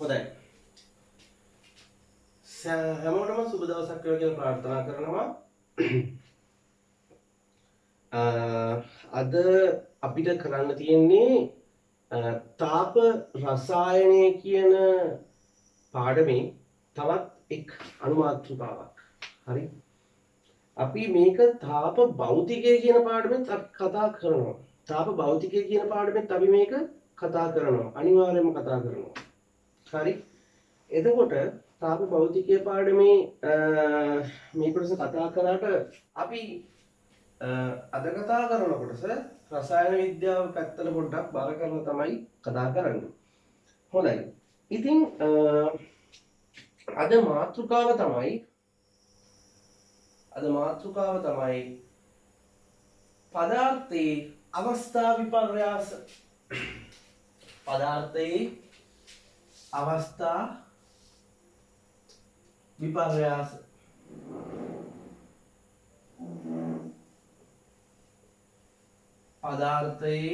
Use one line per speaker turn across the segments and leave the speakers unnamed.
හොඳයි. හැමෝටම සුබ දවසක් වේවා කියලා ප්‍රාර්ථනා කරනවා. අද අපිට කරන්න තියෙන්නේ තාප රසායනය කියන පාඩමේ තවත් එක් අනුමාතෘකාවක්. හරි. අපි මේක තාප භෞතිකය කියන පාඩමෙත් අපි කතා කරනවා. තාප භෞතිකය කියන පාඩමෙත් අපි මේක කතා කරනවා. අනිවාර්යයෙන්ම කතා කරනවා. හරි. එතකොට තාප භෞතිකය පාඩමේ මේ කොටස කතා කරාට අපි අද කතා කරන කොටස රසායන විද්‍යාව පැත්තට පොඩ්ඩක් බල කරලා තමයි කතා කරන්නේ. හොඳයි. ඉතින් අද මාතෘකාව තමයි පදාර්ථයේ අවස්ථා විපර්යාස. පදාර්ථයේ අවස්ථා විපර්යාස. පදාර්ථයේ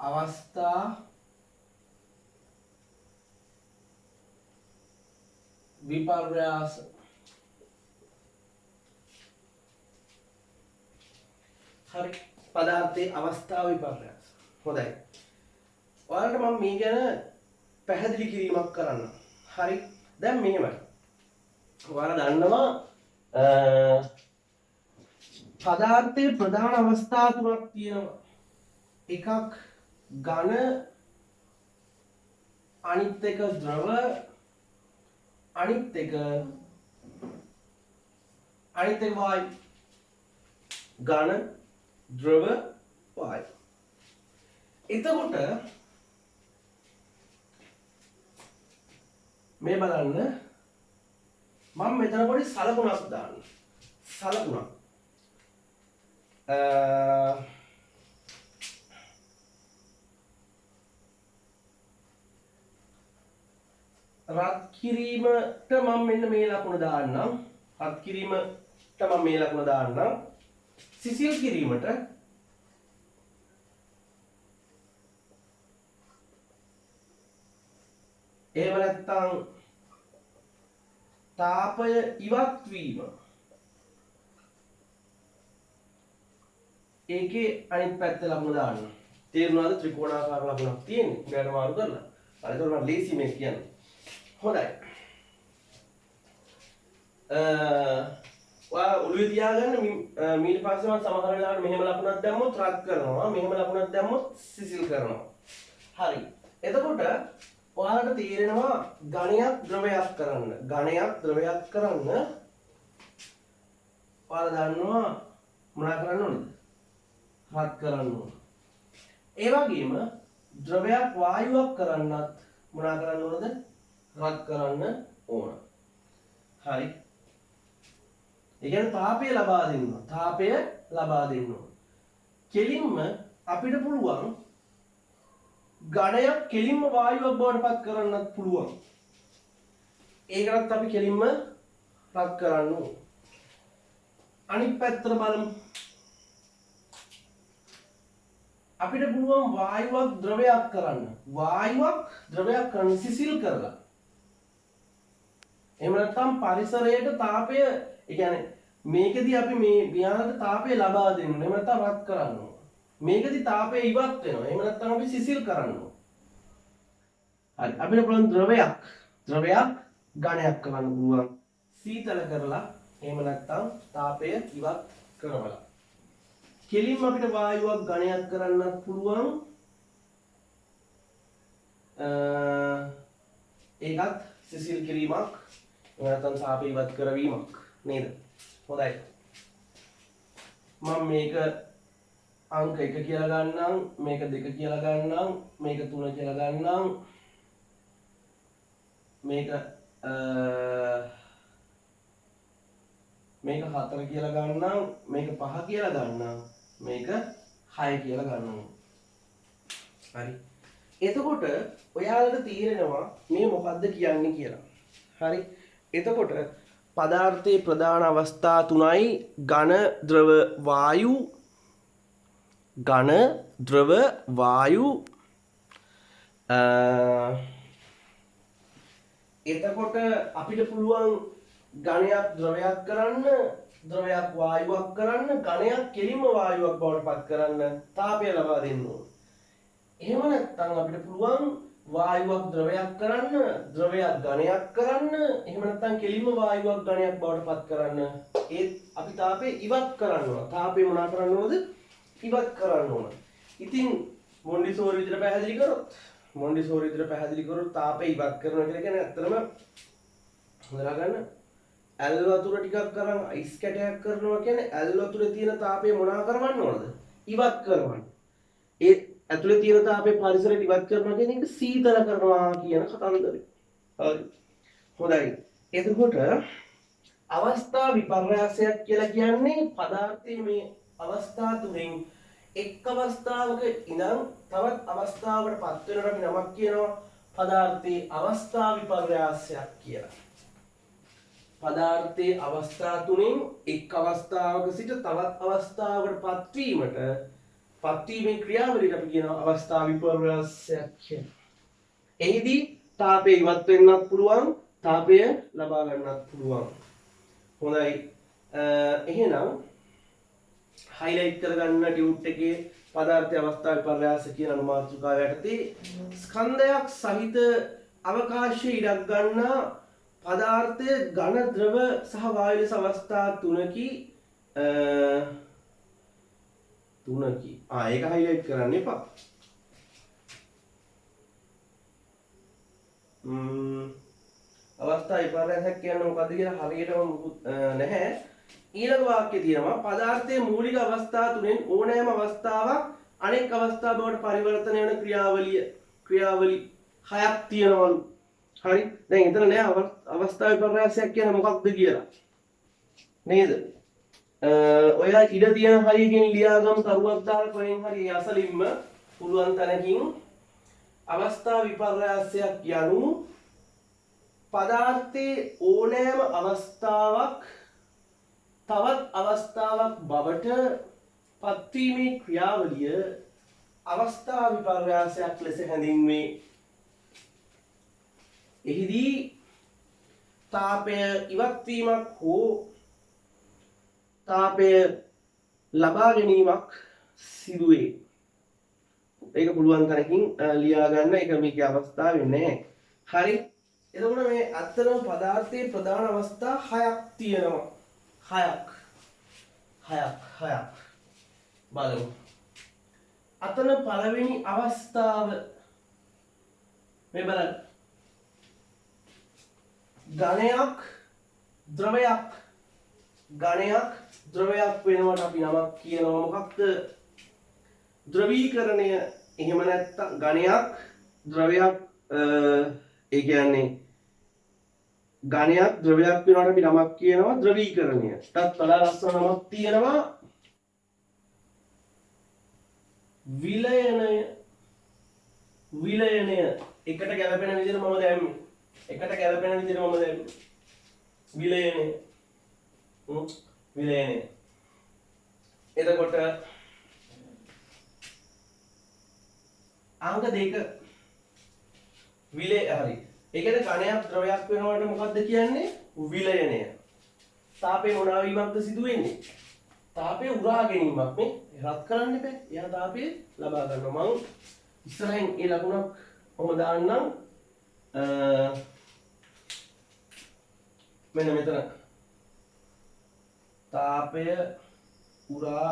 අවස්ථා විපර්යාස. හරි. පදාර්ථයේ අවස්ථා විපර්යාස. හොඳයි. ඔයාලට මම මේ ගැන පැහැදිලි කිරීමක් කරන්න. හරි. දැන් මෙහෙමයි. ඔයාලා දන්නවා පදාර්ථයේ ප්‍රධාන අවස්ථා තුනක් තියෙනවා. එකක් ඝන, අනිත් එක ද්‍රව, අනිත් එක වායු. ඝන, ද්‍රව, වායු. එතකොට මේ බලන්න මම මෙතන පොඩි සලකුණක් දාන්න. සලකුණක් රත් කිරීමට මම මෙන්න මේ ලකුණ දාන්නම්. රත් කිරීමට මම මේ ලකුණ දාන්නම්. සිසිල් කිරීමට එහෙම නැත්නම් තාපය ඉවත් වීම. ඒකේ අනිත් පැත්ත ලකුණ දාන්න. තේරුණාද? ත්‍රිකෝණාකාර ලකුණක් තියෙන්නේ. උඩට මාරු කරලා. හරි. ඒක උනා ලේසි මේක කියන්නේ. හොඳයි. ඔයා ඔළුවේ තියාගන්න ඊට පස්සේ මම සමහර වෙලාවට මෙහෙම ලකුණක් දැම්මොත් රත් කරනවා. මෙහෙම ලකුණක් දැම්මොත් සිසිල් කරනවා. හරි. එතකොට ඔයාලට තේරෙනවා ඝණයක් ද්‍රවයක් කරන්න. ඝණයක් ද්‍රවයක් කරන්න ඔයාලා දන්නවා මොනා කරන්න ඕනද? රත් කරන්න ඕන. ඒ වගේම ද්‍රවයක් වායුවක් කරන්නත් මොනා කරන්න ඕනද? රත් කරන්න ඕන. හරි. ඒ කියන්නේ තාපය ලබා දෙන්න. තාපය ලබා දෙන්න ඕන. කෙලින්ම අපිට පුළුවන් ඝණයක් කෙලින්ම වායුවක් බවට පත් කරන්නත් පුළුවන්. ඒකටත් අපි කෙලින්ම රත් කරන්න ඕන. අනිත් පැත්තට බලමු. අපිට පුළුවන් වායුවක් ද්‍රවයක් කරන්න. වායුවක් ද්‍රවයක් කරන්න සිසිල් කරලා. එහෙම නැත්නම් පරිසරයට තාපය, ඒ කියන්නේ මේකෙදි අපි මේ විහාරයට තාපය ලබා දෙන්න ඕනේ. එහෙම නැත්නම් රත් කරන්න ඕනේ. මේකෙදි තාපය ඉවත් වෙනවා. එහෙම නැත්නම් අපි සිසිල් කරන්න ඕනේ. හරි. අපිට පුළුවන් ද්‍රවයක් ඝණයක් කරන්න පුළුවන්. සීතල කරලා එහෙම නැත්නම් තාපය ඉවත් කරවලා. කෙලින්ම අපිට වායුවක් ඝණයක් කරන්නත් පුළුවන්. ඒකත් සිසිල් කිරීමක් නැත්නම් තාපය ඉවත් කරවීමක් නේද? හොඳයි. මම මේක අංක 1 කියලා ගන්නම්, මේක 2 කියලා ගන්නම්, මේක 3 කියලා ගන්නම්, මේක 4 කියලා ගන්නම්, මේක 5 කියලා ගන්නම්, මේක 6 කියලා ගන්නම්. හරි. එතකොට ඔයාලට තේරෙනවා මේ මොකද්ද කියන්නේ කියලා. හරි. එතකොට පදාර්ථයේ ප්‍රධාන අවස්ථා තුනයි ඝන, ද්‍රව, වායු. ඝන, ද්‍රව, වායු. එතකොට අපිට පුළුවන් ඝනයක් ද්‍රවයක් කරන්න, ද්‍රවයක් වායුවක් කරන්න, ඝනයක් කෙලින්ම වායුවක් බවට පත් කරන්න තාපය ලබා දෙන්න ඕන. එහෙම නැත්නම් අපිට පුළුවන් වායුවක් ද්‍රවයක් කරන්න, ද්‍රවයක් ඝනයක් කරන්න, එහෙම නැත්නම් කෙලින්ම වායුවක් ඝනයක් බවට පත් කරන්න. ඒත් අපි තාපය ඉවත් කරන්න ඕන. තාපය මොනා කරන්න ඕනද? ඉවත් කරන්න ඕන. ඉතින් මොන්ඩිසෝරි විදිහට පැහැදිලි කරොත් තාපය ඉවත් කරනවා කියලා කියන්නේ ඇත්තටම හොදලා ගන්න. ඇල් වතුර ටිකක් කරන් අයිස් කැටයක් කරනවා කියන්නේ ඇල් වතුරේ තියෙන තාපය මොනා කරවන්න ඕනද? ඉවත් කරවන්න. ඒ ඇතුලේ තියෙන තාපය පරිසරයට ඉවත් කරනවා කියන එක සීතල කරනවා කියන කතන්දරේ. හරි. හොඳයි. එතකොට අවස්ථා විපර්යාසයක් කියලා කියන්නේ පදාර්ථයේ මේ අවස්ථා තුනෙන් එක් අවස්ථාවක ඉඳන් තවත් අවස්ථාවකට පත් වෙනකොට අපි නමක් කියනවා පදාර්ථයේ අවස්ථා විපර්යාසයක් කියලා. පදාර්ථයේ අවස්ථා තුනෙන් එක් අවස්ථාවක සිට තවත් අවස්ථාවකට පත්වීමේ ක්‍රියාවලියට අපි කියනවා අවස්ථා විපර්යාසයක් කියලා. එහිදී තාපය ඉවත් වෙන්නත් පුළුවන්, තාපය ලබා ගන්නත් පුළුවන්. හොඳයි. එහෙනම් highlight කරගන්න ටියුට් එකේ පදාර්ථ අවස්ථා විපර්යාස කියන අනුමාතෘකාව යටතේ ස්කන්ධයක් සහිත අවකාශයේ ඉඩක් ගන්නා පදාර්ථය ඝන ද්‍රව සහ වායු ලෙස අවස්ථා තුනකි ඒක highlight කරන්න එපා. අවස්ථා විපර්යාසයක් කියන්නේ මොකද්ද කියලා හරියටම නැහැ. ඊළඟ වාක්‍යය තියෙනවා පදාර්ථයේ මූලික අවස්ථා තුනෙන් ඕනෑම අවස්ථාවක් අනෙක් අවස්ථා බවට පරිවර්තනය වෙන ක්‍රියාවලි හයක් තියෙනවලු. හරි. දැන් එතන නෑ අවස්ථා විපර්යාසයක් කියන්නේ මොකක්ද කියලා. නේද? ඔයා ඉඩ තියෙන හරියකින් ලියාගමු කරුවක් දාලා කොහෙන් හරි අසලින්ම පුළුවන් තැනකින් අවස්ථා විපර්යාසයක් යනු පදාර්ථයේ ඕනෑම අවස්ථාවක් තවත් අවස්ථාවක් බවට පත්වීමේ ක්‍රියාවලිය අවස්ථා විපර්යාසයක් ලෙස හැඳින්වේ. එහිදී තාපය ඉවත් වීමක් හෝ තාපය ලබා ගැනීමක් සිදුවේ. ඒක පුළුවන් තරකින් ලියා ගන්න. ඒක මේකේ අවස්ථාවේ නැහැ. හරි. එතකොට මේ අත්තරම පදාර්ථයේ ප්‍රධාන අවස්ථා 6ක් තියෙනවා. 6ක් බලමු. අතන පළවෙනි අවස්ථාව මේ බලන්න. ඝනයක් ද්‍රවයක් වෙනවට අපි නමක් කියනවා මොකක්ද? ද්‍රවීකරණය. එහෙම නැත්නම් ඝනයක් ද්‍රවයක් ඒ කියන්නේ ඝනයක් ද්‍රවයක් වෙනවට අපි නමක් කියනවා ද්‍රවීකරණය. ටත් වඩා ලස්සන නමක් තියෙනවා විලයනය. එකට ගැලපෙන විදිහට මම දැම්මේ. විලයනය. එතකොට අංක 2 විලය හරි. ඒකද ඝනයක් ද්‍රවයක් වෙනවට මොකද්ද කියන්නේ? විලයනය. තාපේ මොනවා වීමක්ද සිදු වෙන්නේ? තාපේ උරා ගැනීමක් නේ. රත් කරන්න බෑ. එයා තාපේ ලබා ගන්නවා. මම ඉස්සරහින් ඒ ලකුණක් කොහොම දාන්නම්. මෙන්න මෙතන තාපය උරා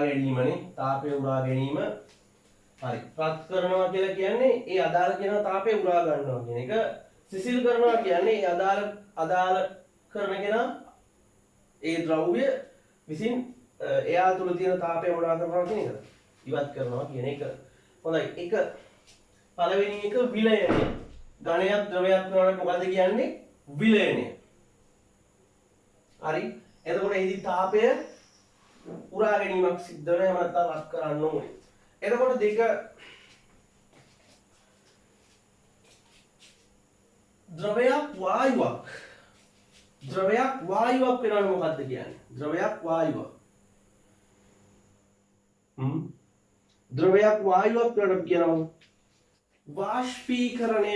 ගැනීමනේ. තාපය උරා ගැනීම හරි. රත් කරනවා කියලා කියන්නේ ඒ අදාළ කෙනා තාපය උරා ගන්නවා කියන එක. සිසිල් කරනවා කියන්නේ ඒ අදාළ කරන කෙනා ඒ ද්‍රව්‍ය විසින් එයා තුල තියෙන තාපය මොනවා කරනවා කියන එක. ඉවත් කරනවා කියන එක. හොඳයි. එක පළවෙනි එක විලයනය. ඝනයක් ද්‍රවයක් වෙනකොට මොකද්ද කියන්නේ? විලයනය. හරි. එතකොට එහිදී තාපය උරා ගැනීමක් සිද්ධ වෙනවා. එහෙම නැත්නම් රත් කරන්න ඕනේ. එතකොට දෙක ද්‍රවයක් වායුවක් වෙනවනේ මොකද්ද කියන්නේ? ද්‍රවයක් වායුවක්. ද්‍රවයක් වායුවක් වෙනට අපි කියනවා වාෂ්පීකරණය.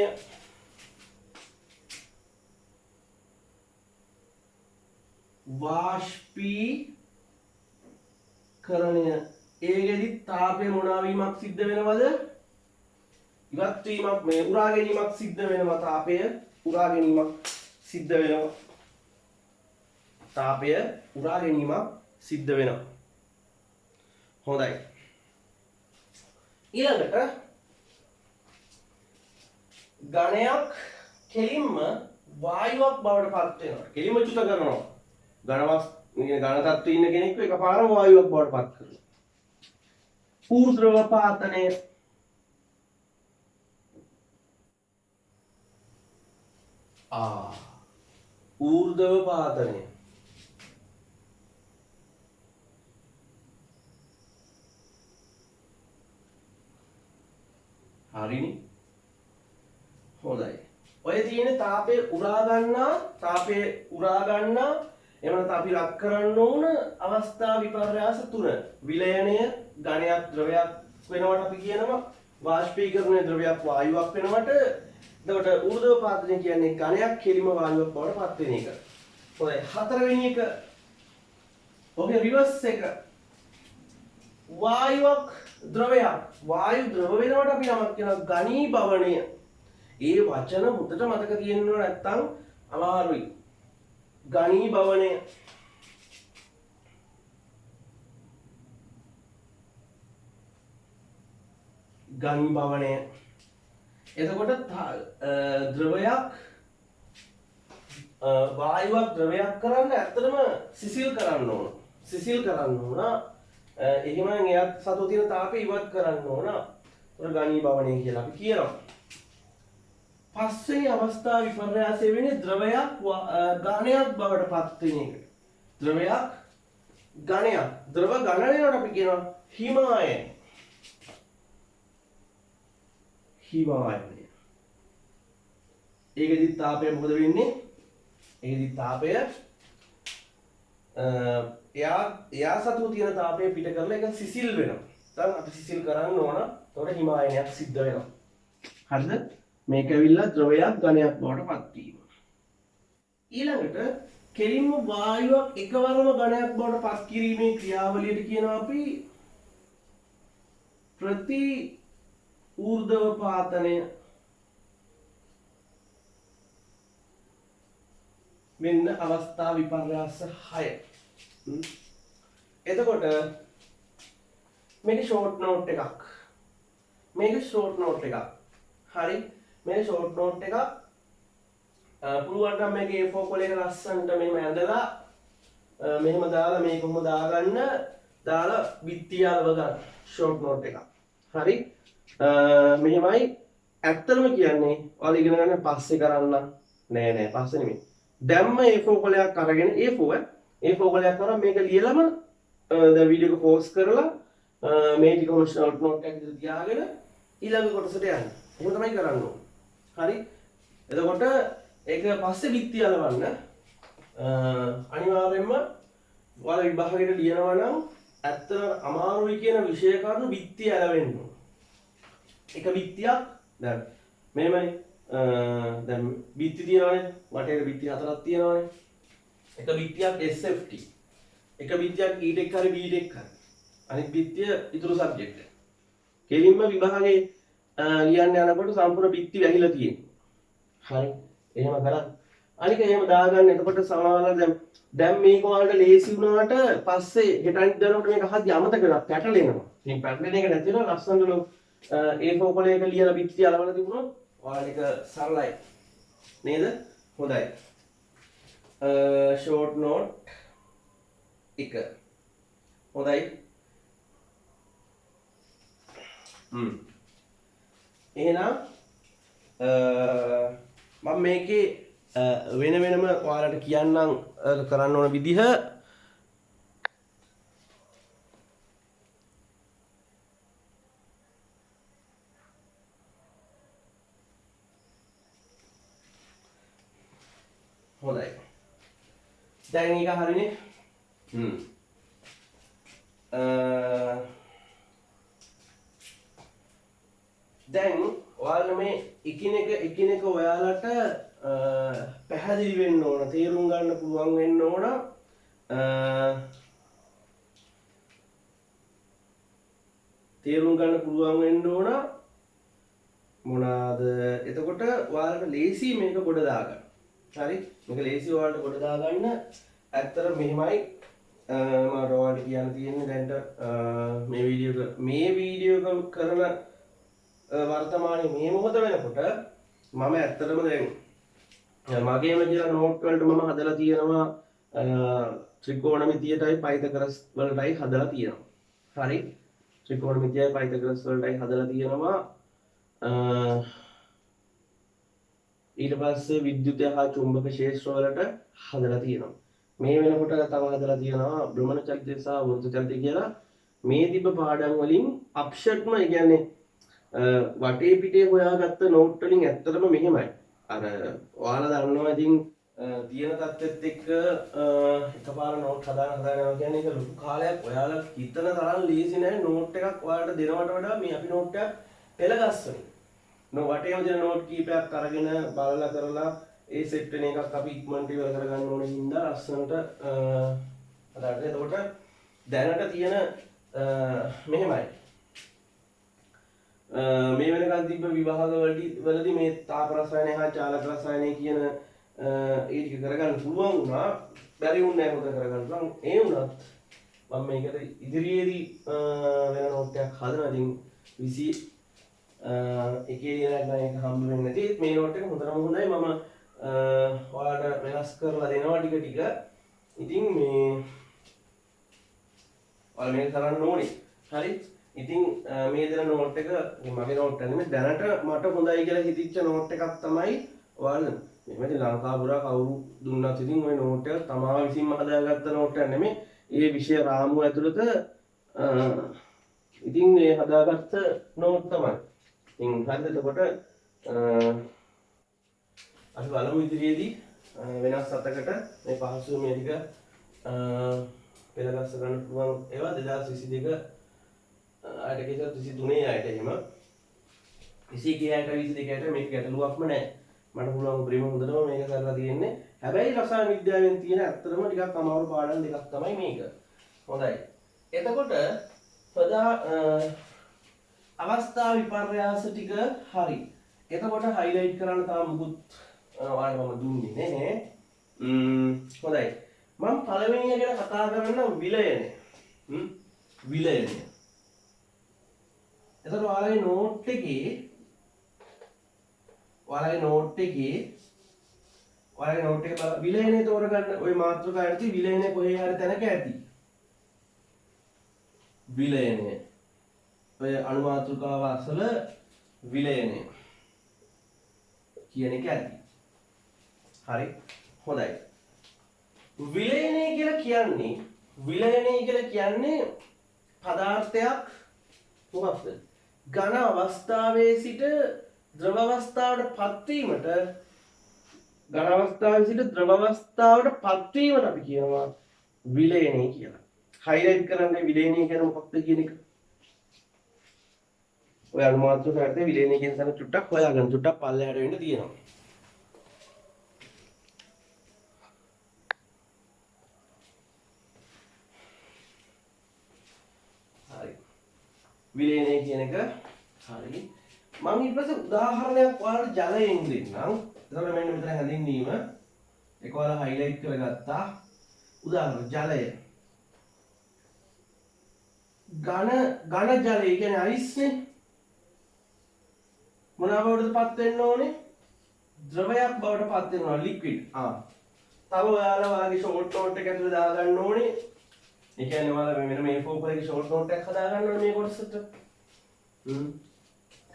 වාෂ්පීකරණය ඒකෙදි තාපය මොනවා වීමක් සිද්ධ වෙනවද? ඉවත් වීමක් මේ උරා ගැනීමක් සිද්ධ වෙනවා. තාපය උරා ගැනීමක් සිද්ධ වෙනවා. තාපය උරා ගැනීමක් සිද්ධ වෙනවා. හොඳයි. ඊළඟට ඝනයක් කෙලින්ම වායුවක් බවට පත් වෙනවා. කෙලින්ම චුත කරනවා. ඝන තත්ත්වයේ ඉන්න කෙනෙක්ව එකපාරම වායුවක් බවට පත් කරනවා. ඌර්ධ්ව පාතනය. ඌර්ධව පාතනය. හරිනේ. හොඳයි. ඔය තියෙන තාපය උරා ගන්නා එහෙම නැත්නම් අපි ලක් කරන්න ඕන අවස්ථා විපර්යාස තුන. විලයනය ඝනයක් ද්‍රවයක් වෙනවට අපි කියනවා වාෂ්පීකරණය ද්‍රවයක් වායුවක් වෙනවට. එතකොට ඌර්ධව පාතනය කියන්නේ ඝනයක් කෙලිම වායුවක් බවට පත් වෙන එක. හොඳයි. හතරවෙනි එක ඔගේ රිවර්ස් එක. වායුවක් ද්‍රවයක් වායු ද්‍රව වෙනවට අපි නමක් කියනවා ඝනීභවණය. ඒ වචන මුදට මතක තියෙන්න ඕන නැත්නම් අමාරුයි. ඝනීභවණය. ඝනීභවණය. එතකොට ද්‍රවයක් වායුවක් ද්‍රවයක් කරන්න ඇත්තටම සිසිල් කරන්න ඕන. එහෙම එයත් සතු තියෙන තාපය ඉවත් කරන්න ඕන. ඒක ඝනීභවණය කියලා අපි කියනවා. පස්වෙනි අවස්ථාව විපර්යාසය වෙන්නේ ද්‍රවයක් ඝනයක් බවට පත් වෙන එක. ද්‍රවයක් ඝනයක්. ද්‍රව ඝනණයට අපි කියනවා හිමායනය. හිමායනය. ඒකෙදි තාපය මොකද වෙන්නේ? ඒකෙදි තාපය එයා සතු තියෙන තාපය පිට කරලා ඒක සිසිල් වෙනවා. දැන් අපි සිසිල් කරන්න ඕන. එතකොට හිමායනයක් සිද්ධ වෙනවා. හරිද? මේක ඇවිල්ලා ද්‍රවයක් ඝනයක් බවට පත් වීම. ඊළඟට කෙලින්ම වායුවක් එකවරම ඝනයක් බවට පත් කිරීමේ ක්‍රියාවලියට කියනවා අපි ප්‍රති ඌර්ධව පාතනය. මෙන්න අවස්ථා විපර්යාස 6. එතකොට මේක ෂෝට් නෝට් එකක්. හරි. මේ ෂෝට් නෝට් එකක් පුළුවන් නම් මේකේ A4 කොලයක ලස්සනට මෙහෙම ඇඳලා මෙහෙම දාලා මේක කොහොම දාගන්න දාලා බිත්තිය අලව ගන්න ෂෝට් නෝට් එකක්. හරි. මෙහෙමයි ඇත්තටම කියන්නේ ඔයාලා ඉගෙන ගන්න පස්සේ කරන්න නෑ පස්සේ නෙමෙයි. දැම්ම A4 කොලයක් අරගෙන A4 කොලයක් අරන් මේක ලියලම දැන් වීඩියෝ එක පෝස් කරලා මේ ටික ෂෝට් නෝට් එකක් විතර තියාගෙන ඊළඟ කොටසට යන්න. එහෙම තමයි කරන්න ඕනේ. හරි. එතකොට ඒක පස්සේ බිත්තිය අලවන්න අනිවාර්යයෙන්ම ඔයාලා විභාගයට ලියනවා නම් ඇත්තට අමාරුයි කියන විෂය කරුණු බිත්තිය අලවෙන්න ඕන. එක බිත්තියක් දැන් මෙහෙමනේ දැන් බිත්ති තියනවානේ වටේට බිත්ති හතරක් තියනවානේ. එක බිත්තියක් SFT. එක බිත්තියක් E-Tech හරි B-Tech හරි. අනිත් බිත්තිය ඊතුරු සබ්ජෙක්ට්. කෙලින්ම විභාගයේ ලියන්න යනකොට සම්පූර්ණ බිත්ති වැහිලා තියෙනවා. හරි. එහෙම කරා. අනික එහෙම දාගන්න. එතකොට සමහරවල් දැන් මේක වලට ලේසි වුණාට පස්සේ හෙටනිත් දනකොට මේක හදි අමතක කරලා පැටලෙනවා. ඉතින් පැටලෙන එක නැති වෙනවා ලස්සනට A4 කොලයක ලියලා බිත්ති අලවලා තිබුණොත් ඔයාලට ඒක සරලයි. නේද? හොඳයි. ෂෝට් නෝට් එක. හොඳයි. එහෙනම් මම මේකේ වෙන වෙනම ඔයාලට කියන්නම් කරන්න ඕන විදිහ. හොඳයි. දැන් ඒක හරිනේ. දැන් ඔයාලා මේ එකිනෙක ඔයාලට පැහැදිලි වෙන්න ඕන, තේරුම් ගන්න පුළුවන් වෙන්න ඕන. තේරුම් ගන්න පුළුවන් වෙන්න ඕන මොනවාද? එතකොට ඔයාලට ලේසි මේක ගොඩ දාගන්න. හරි? මේක ලේසි ඔයාලට ගොඩ දාගන්න. ඇත්තට මෙහෙමයි මට ඔයාලට කියන්න තියෙන්නේ දැන්ට මේ වීඩියෝ එක කරන වර්තමානයේ මේ මොහොත වෙනකොට මම ඇත්තටම දැන් මගේම කියලා නෝට් වලට මම හදලා තියෙනවා ත්‍රිකෝණමිතියටයි පයිතගොරස් වලටයි හදලා තියෙනවා. හරි? ත්‍රිකෝණමිතියයි පයිතගොරස් වලටයි හදලා තියෙනවා. ඊට පස්සේ විද්‍යුතය හා චුම්බක ක්ෂේත්‍ර වලට හදලා තියෙනවා. මේ වෙනකොට තව හදලා තියෙනවා භ්‍රමණ චලිතය සහ වෘත්ත චලිතය කියලා. මේ තිබ්බ පාඩම් වලින් අප්ෂට්ම ඒ කියන්නේ වටේ පිටේ හොයාගත්ත නෝට් වලින් ඇත්තටම මෙහෙමයි. අර ඔයාලා දන්නවා ඉතින් තියෙන තත්ත්වෙත් එක්ක එකපාර නෝට් හදාගෙන යනවා කියන්නේ ඒක ලොකු කාලයක්. ඔයාලා හිතන තරම් ලීසි නෑ නෝට් එකක් ඔයාලට දෙනවට වඩා මේ අපි නෝට් එකක් පෙළගස්සන. වටේම දෙන නෝට් කීපයක් අරගෙන බලලා කරලා ඒ සෙට් වෙන එකක් අපි ඉක්මනට ඉවර කරගන්න ඕනේ හින්දා ලස්සනට හදාගන්න. එතකොට දැනට තියෙන මෙහෙමයි. මේ වෙනකන් තිබ්බ විභාග වලදී මේ තාප රසායනය හා චාලක රසායනය කියන ඒ ටික කරගන්න පුළුවන් වුණා. බැරි වුණේ නැහැ හොද කරගන්න පුළුවන්. ඒ වුණත් මම මේකට ඉදිරියේදී වෙන නෝට් එකක් හදනවා. ඉතින් 21 දිනක් නම් ඒක හම්බ වෙන්නේ නැති. මේ නෝට් එක හොඳටම හොඳයි. මම ඔයාලට වෙනස් කරලා දෙනවා ටික ටික. ඉතින් මේ ඔයාලා මේක කරන්න ඕනේ. හරි? ඉතින් මේ දෙන නෝට් එක මගේ නෝට් එක නෙමෙයි දැනට මට හොඳයි කියලා හිතිච්ච නෝට් එකක් තමයි ඔයාලා මෙහෙම ලංකාව පුරා කවුරු දුන්නත් ඉතින් ওই නෝට් එක තමා විසින්ම හදාගත්ත නෝට් එකක් නෙමෙයි. ඒ විෂය රාමුව ඇතුළත ඉතින් මේ හදාගත්ත නෝට් තමයි. ඉතින් හරිද? එතකොට අපි බලමු ඉදිරියේදී වෙනස් අතකට මේ පහසු මේ ටික පෙළගස්ස ගන්න පුළුවන් ඒවා 2022 ආයෙත් ඒක 23 ආයෙත් එහෙම 21 ආයෙත් 22 ආයෙත් මේක ගැටලුවක්ම නැහැ. මට පුළුවන් ප්‍රේම හොඳටම මේක කරලා තියෙන්නේ. හැබැයි රසායන විද්‍යාවෙන් තියෙන ඇත්තටම ටිකක් අමාරු පාඩම් දෙකක් තමයි මේක. හොඳයි. එතකොට අවස්ථා විපර්යාස ටික හරි. එතකොට හයිලයිට් කරන්න තාම මුකුත් ඔයාලට මම දුන්නේ නැහැ. හොඳයි. මම පළවෙනි එක ගැන කතා කරන්න විලයනය. විලයනය. එතකොට ඔයාලගේ නෝට් එකේ විලයනය තෝරගන්න ওই මාතෘකාවේදී විලයනය කොහේ හරි තැනක ඇති. විලයනය. ඔය අණු මාතෘකාව අසල විලයනය කියන එක ඇති. හරි. හොඳයි. විලයනය කියලා කියන්නේ පදාර්ථයක් මොකක්ද? ඝන අවස්ථාවේ සිට ද්‍රව අවස්ථාවට පත්වීමට අපි කියනවා විලයනය කියලා. හයිලයිට් කරන්නේ විලයනය කියන්නේ මොකක්ද කියන එක. ඔය අණු මාතෘකාවේ විලයනය කියන තැන චුට්ටක් හොයාගන්න. චුට්ටක් පල්ලෙහාට වෙන්න තියෙනවා. විලයනය කියන එක හරි. මම ඊට පස්සේ උදාහරණයක් ඔයාලට ජලයෙන් දෙන්නම්. එතකොට මෙන්න මෙතන හැඳින්වීම ඒක ඔයාලා හයිලයිට් කරගත්තා. උදාහරණ ජලය. ඝන ජලය කියන්නේ අයිස්නේ. මොනවා බවටද පත් වෙන්න ඕනේ? ද්‍රවයක් බවට පත් වෙනවා ලික්විඩ්. තව ඔයාලා වාගේ ෂෝට් නෝට් එක ඇතුලේ දාගන්න ඕනේ. ඒ කියන්නේ ඔයාලා මෙන්න මේ ෆෝකල් එකේ ෂෝට් නෝට් එකක් හදාගන්න ඕනේ මේ කොටසට.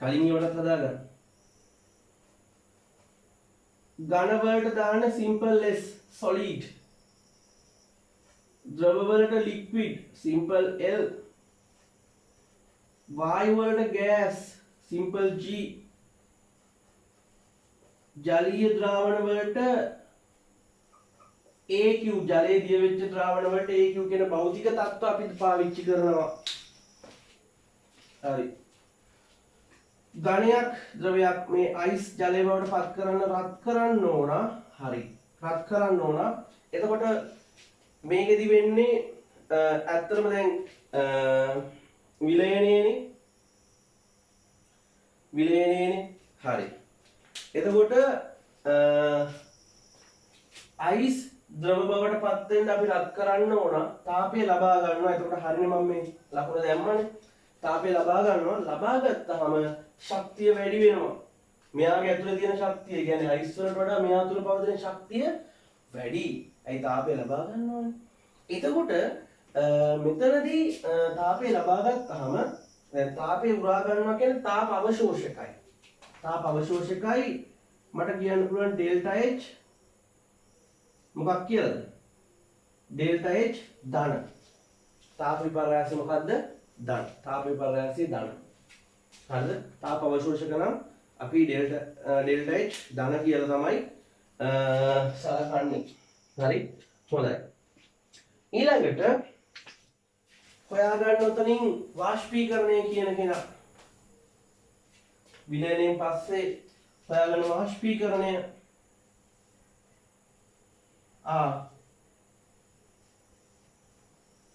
කලින් ඒවලත් හදාගන්න. ඝන වලට දාන්න simple S solid. ද්‍රව වලට liquid simple L. වායු වලට gas simple G. ජලීය ද්‍රාවණ වලට AQ ජලයේ දිය වෙච්ච ද්‍රාවණ වලට AQ කියන භෞතික තත්ත්ව අපි පාවිච්චි කරනවා. හරි. ඝනයක් ද්‍රවයක් මේ අයිස් ජලය බවට පත් කරන්න ඕන. හරි. රත් කරන්න ඕන. එතකොට මේකෙදි වෙන්නේ ඇත්තටම දැන් විලයනයේනේ. හරි. එතකොට අයිස් ද්‍රව බවට පත් වෙන්න අපි රත් කරන්න ඕන. තාපය ලබා ගන්නවා. එතකොට හරිනේ මම මේ ලකුණ දැම්මනේ. තාපය ලබා ගන්නවා. ලබා ගත්තාම ශක්තිය වැඩි වෙනවා. මෙයාගේ ඇතුලේ තියෙන ශක්තිය කියන්නේ අයිස් වලට වඩා මෙයා තුල පවතින ශක්තිය වැඩි. ඇයි තාපය ලබා ගන්න ඕනේ. එතකොට මෙතනදී තාපය ලබා ගත්තාම දැන් තාපය උරා ගන්නවා කියන්නේ තාප අවශෝෂකයි. තාප අවශෝෂකයි මට කියන්න පුළුවන් ඩෙල්ටා H මොකක් කියලාද? ඩෙල්ටා H ධන. තාප විපර්යාසය මොකද්ද? ධන. තාප විපර්යාසය ධන. හරිද? තාප අවශෝෂක නම් අපි ඩෙල්ටා H ධන කියලා තමයි සලකන්නේ. හරි? හොඳයි. ඊළඟට හොයාගන්න උතනින් වාෂ්පීකරණය කියන කෙනා විලයනයෙන් පස්සේ හොයාගන්න වාෂ්පීකරණය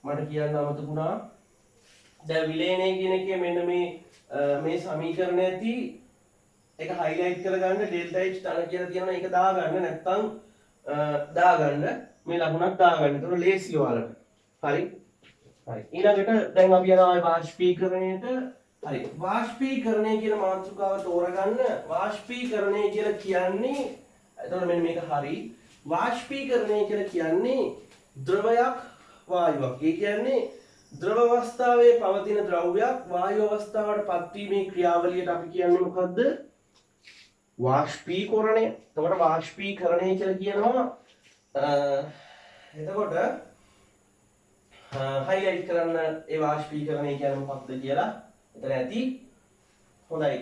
මට කියන්න අමතකුණා. දැන් විලයනය කියන එකේ මෙන්න මේ සමීකරණය ඇති ඒක හයිලයිට් කරගන්න ඩෙල්ටා H ධන කියලා තියෙනවා. ඒක දාගන්න නැත්නම් දාගන්න මේ ලකුණක් දාගන්න. ඒතකොට ලේසි ඔයාලට. හරි. හරි. ඊළඟට දැන් අපි යනවා වාෂ්පීකරණයට. හරි. වාෂ්පීකරණය කියන මාතෘකාව තෝරගන්න. වාෂ්පීකරණය කියලා කියන්නේ එතකොට මෙන්න මේක හරි. වාෂ්පීකරණය කියලා කියන්නේ ද්‍රවයක් වායුවක්. ඒ කියන්නේ ද්‍රව අවස්ථාවේ පවතින ද්‍රව්‍යයක් වායු අවස්ථාවට පත්වීමේ ක්‍රියාවලියට අපි කියන්නේ මොකද්ද? වාෂ්පීකරණය. එතකොට වාෂ්පීකරණය කියලා කියනවා එතකොට හයිලයිට් කරන්න ඒ වාෂ්පීකරණය කියන්නේ මොකක්ද කියලා එතන ඇති. හොඳයි.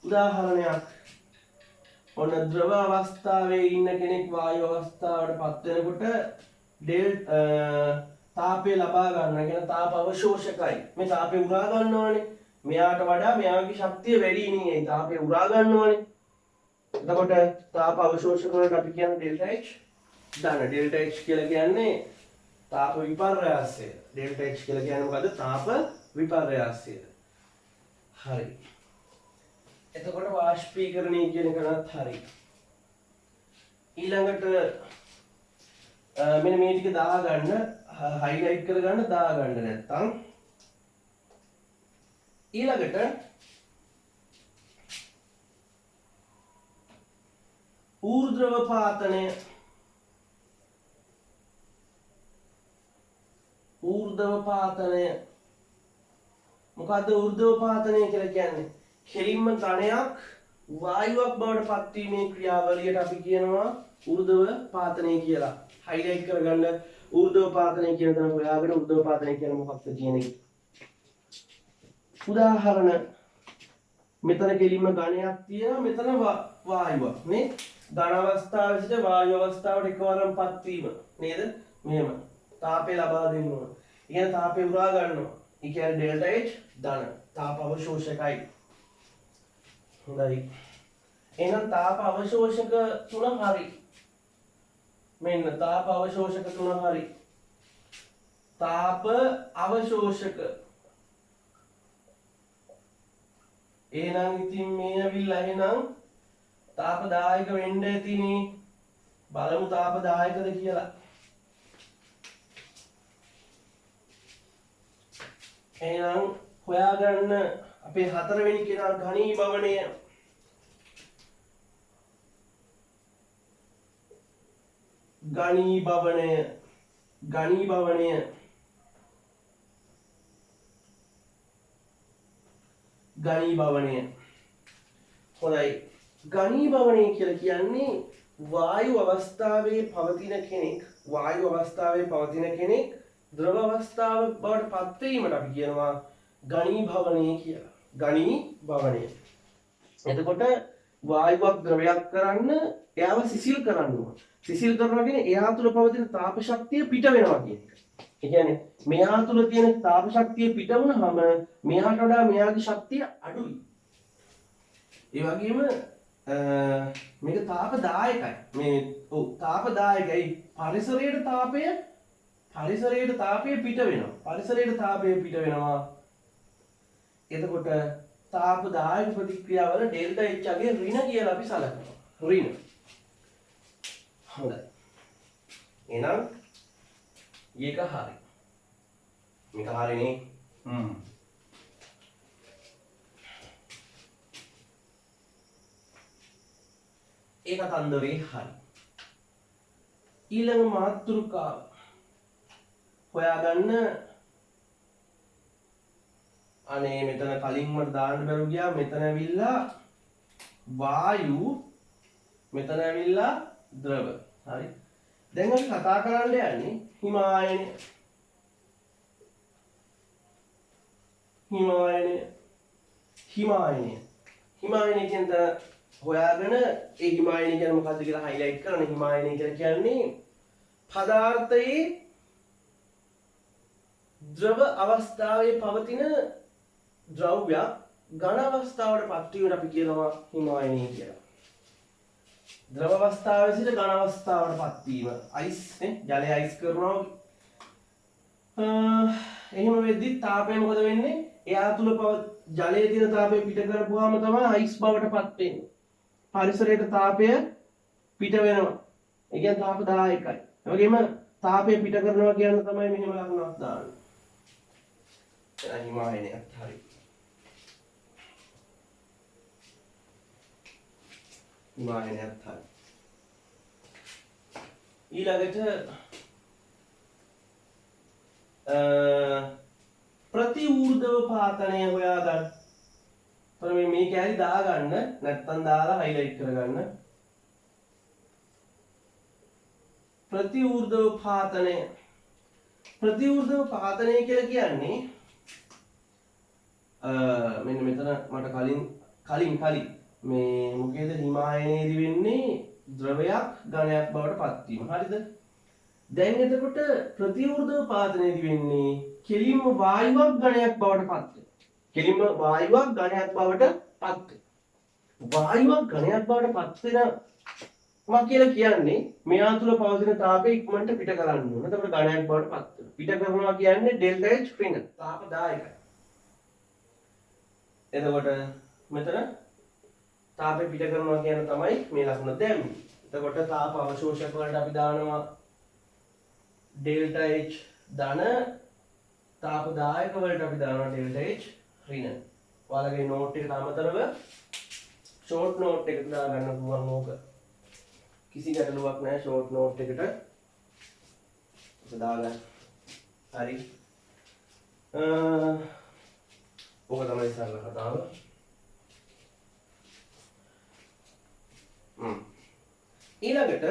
උදාහරණයක් ඔන්න ද්‍රව අවස්ථාවේ ඉන්න කෙනෙක් වායු අවස්ථාවට පත් වෙනකොට තාපය ලබා ගන්න කියන තාප අවශෝෂකයි. මේ තාපය උරා ගන්නවානේ. මෙයාට වඩා මෙයාගේ ශක්තිය වැඩි නේ. තාපය උරා ගන්නවානේ. එතකොට තාප අවශෝෂක වලට අපි කියන්නේ ඩෙල්ටා H ධන. ඩෙල්ටා H කියලා කියන්නේ තාප විපර්යාසය. ඩෙල්ටා H කියලා කියන්නේ මොකද්ද? තාප විපර්යාසය. හරි. එතකොට වාෂ්පීකරණය කියන එකත් හරි. ඊළඟට මෙන්න මේ ටික දාගන්න හයිලයිට් කරගන්න දාගන්න නැත්තම් ඊළඟට ඌර්ධ්‍රව පාතනය මොකද්ද ඌර්ධ්‍රව පාතනය කියලා කියන්නේ? කෙලින්ම ඝනයක් වායුවක් බවට පත්වීමේ ක්‍රියාවලියට අපි කියනවා ඌර්ධ්‍රව පාතනය කියලා. හයිලයිට් කරගන්න ඌර්ධ්‍රව පාතනය කියන තැන හොයාගෙන ඌර්ධ්‍රව පාතනය කියන්නේ මොකක්ද කියන එක. උදාහරණ මෙතන කෙලින්ම ඝනයක් තියෙනවා මෙතන වායුවක් නේ. ඝන අවස්ථාවේ සිට වායු අවස්ථාවට එකවරම පත්වීම නේද? මෙහෙම තාපය ලබා දෙන්න ඕන. ඉතින් තාපය උරා ගන්නවා. ඒ කියන්නේ ඩෙල්ටා H ධන තාප අවශෝෂකයි. හොඳයි. එහෙනම් තාප අවශෝෂක තුන හරි. මෙන්න තාප අවශෝෂක තුන හරි. තාප අවශෝෂක. එහෙනම් ඉතින් මේ ඇවිල්ලා එහෙනම් තාපදායක වෙන්න ඇතිනේ. බලමු තාපදායකද කියලා. එහෙනම් හොයාගන්න අපේ හතරවෙනි කෙනා ඝනීභවණය. ඝනීභවණය. හොඳයි. ඝනීභවණය කියලා කියන්නේ වායු අවස්ථාවේ පවතින කෙනෙක් ද්‍රව අවස්ථාව බවට පත් වීමට අපි කියනවා ඝනීභවණය කියලා. ඝනීභවණය. එතකොට වායුවක් ද්‍රවයක් කරන්න එයාව සිසිල් කරන්න ඕන. සිසිල් කරනවා කියන්නේ එයා තුළ පවතින තාප ශක්තිය පිට වෙනවා කියන එක. ඒ කියන්නේ මෙයා තුළ තියෙන තාප ශක්තිය පිට වුණාම මෙයාට වඩා මෙයාගේ ශක්තිය අඩුයි. ඒ වගේම මේක තාපදායකයි. මේ ඔව් තාපදායකයි. පරිසරයට තාපය පිට වෙනවා. පරිසරයට තාපය පිට වෙනවා. එතකොට තාපදායක ප්‍රතික්‍රියාවල ඩෙල්ටා H අගේ ඍණ කියලා අපි සලකනවා. ඍණ. හොඳයි. එහෙනම් මේක හරි. මේක හරිනේ. ඒක කතන්දරේ හරි. ඊළඟ මාතෘකාව හොයාගන්න. අනේ මෙතන කලින් මට දාන්න බැරුව ගියා. මෙතන ඇවිල්ලා වායු, මෙතන ඇවිල්ලා ද්‍රව. හරි. දැන් අපි කතා කරන්න යන්නේ හිමායනය. හිමායනය කියන තැන හොයාගෙන ඒ හිමායනය කියන්නේ මොකද්ද කියලා හයිලයිට් කරන. හිමායනය කියලා කියන්නේ පදාර්ථයේ ද්‍රව අවස්ථාවේ පවතින ද්‍රව්‍යයක් ඝන අවස්ථාවට පත් වීමට අපි කියනවා හිමායනය කියලා. ද්‍රව අවස්ථාවේ සිට ඝන අවස්ථාවට පත් වීම. අයිස් නේ, ජලය අයිස් කරනවා. එහෙම වෙද්දි තාපය මොකද වෙන්නේ? එයා තුල ජලයේ තියෙන තාපය පිට කරපුවාම තමයි අයිස් බවට පත් වෙන්නේ. පරිසරයට තාපය පිට වෙනවා. ඒ කියන්නේ තාපදායකයි. ඒ වගේම තාපය පිට කරනවා කියන තමයි මෙහෙම ලකුණක් දාන්නේ. එතන හිමායනයත් හරි. හිමායනයත් හරි. ඊළඟට ප්‍රතිඌර්ධව පාතනය හොයාගන්න. මේ කෑලි දාගන්න, නැත්තම් දාලා හයිලයිට් කරගන්න. ප්‍රතිඌර්ධව පාතනය. ප්‍රතිඌර්ධව පාතනය කියලා කියන්නේ මෙන්න මෙතන මට කලින් මේ මොකේද හිමායනයේදී වෙන්නේ ද්‍රවයක් ඝනයක් බවට පත් වීම. හරිද? දැන් එතකොට ප්‍රතිඌර්ධව පාතනයේදී වෙන්නේ කෙලින්ම වායුවක් ඝනයක් බවට පත් වෙනවා. කෙලින්ම වායුවක් ඝනයක් බවට පත් වෙනවා. වායුවක් ඝනයක් බවට පත් වෙනවා කියලා කියන්නේ මෙයා තුල පවතින තාපය ඉක්මනට පිට කරන්න ඕන. එතකොට ඝනයක් බවට පත් වෙනවා. පිට කරනවා කියන්නේ ඩෙල්ටා H ඍණ තාපදායකයි. එතකොට මෙතන තාපය පිට කරනවා කියන තමයි මේ ලකුණ දැම්මේ. එතකොට තාප අවශෝෂක වලට අපි දානවා ඩෙල්ටා H ධන, තාපදායක වලට අපි දානවා ඩෙල්ටා H ඍණ. ඔයාලගේ නෝට් එකට අමතරව ෂෝට් නෝට් එකට දාගන්න පුළුවන් ඕක. කිසි ගැටලුවක් නැහැ ෂෝට් නෝට් එකට. ඒක දාගන්න. හරි. ඕක තමයි සරල කතාව. ඊළඟට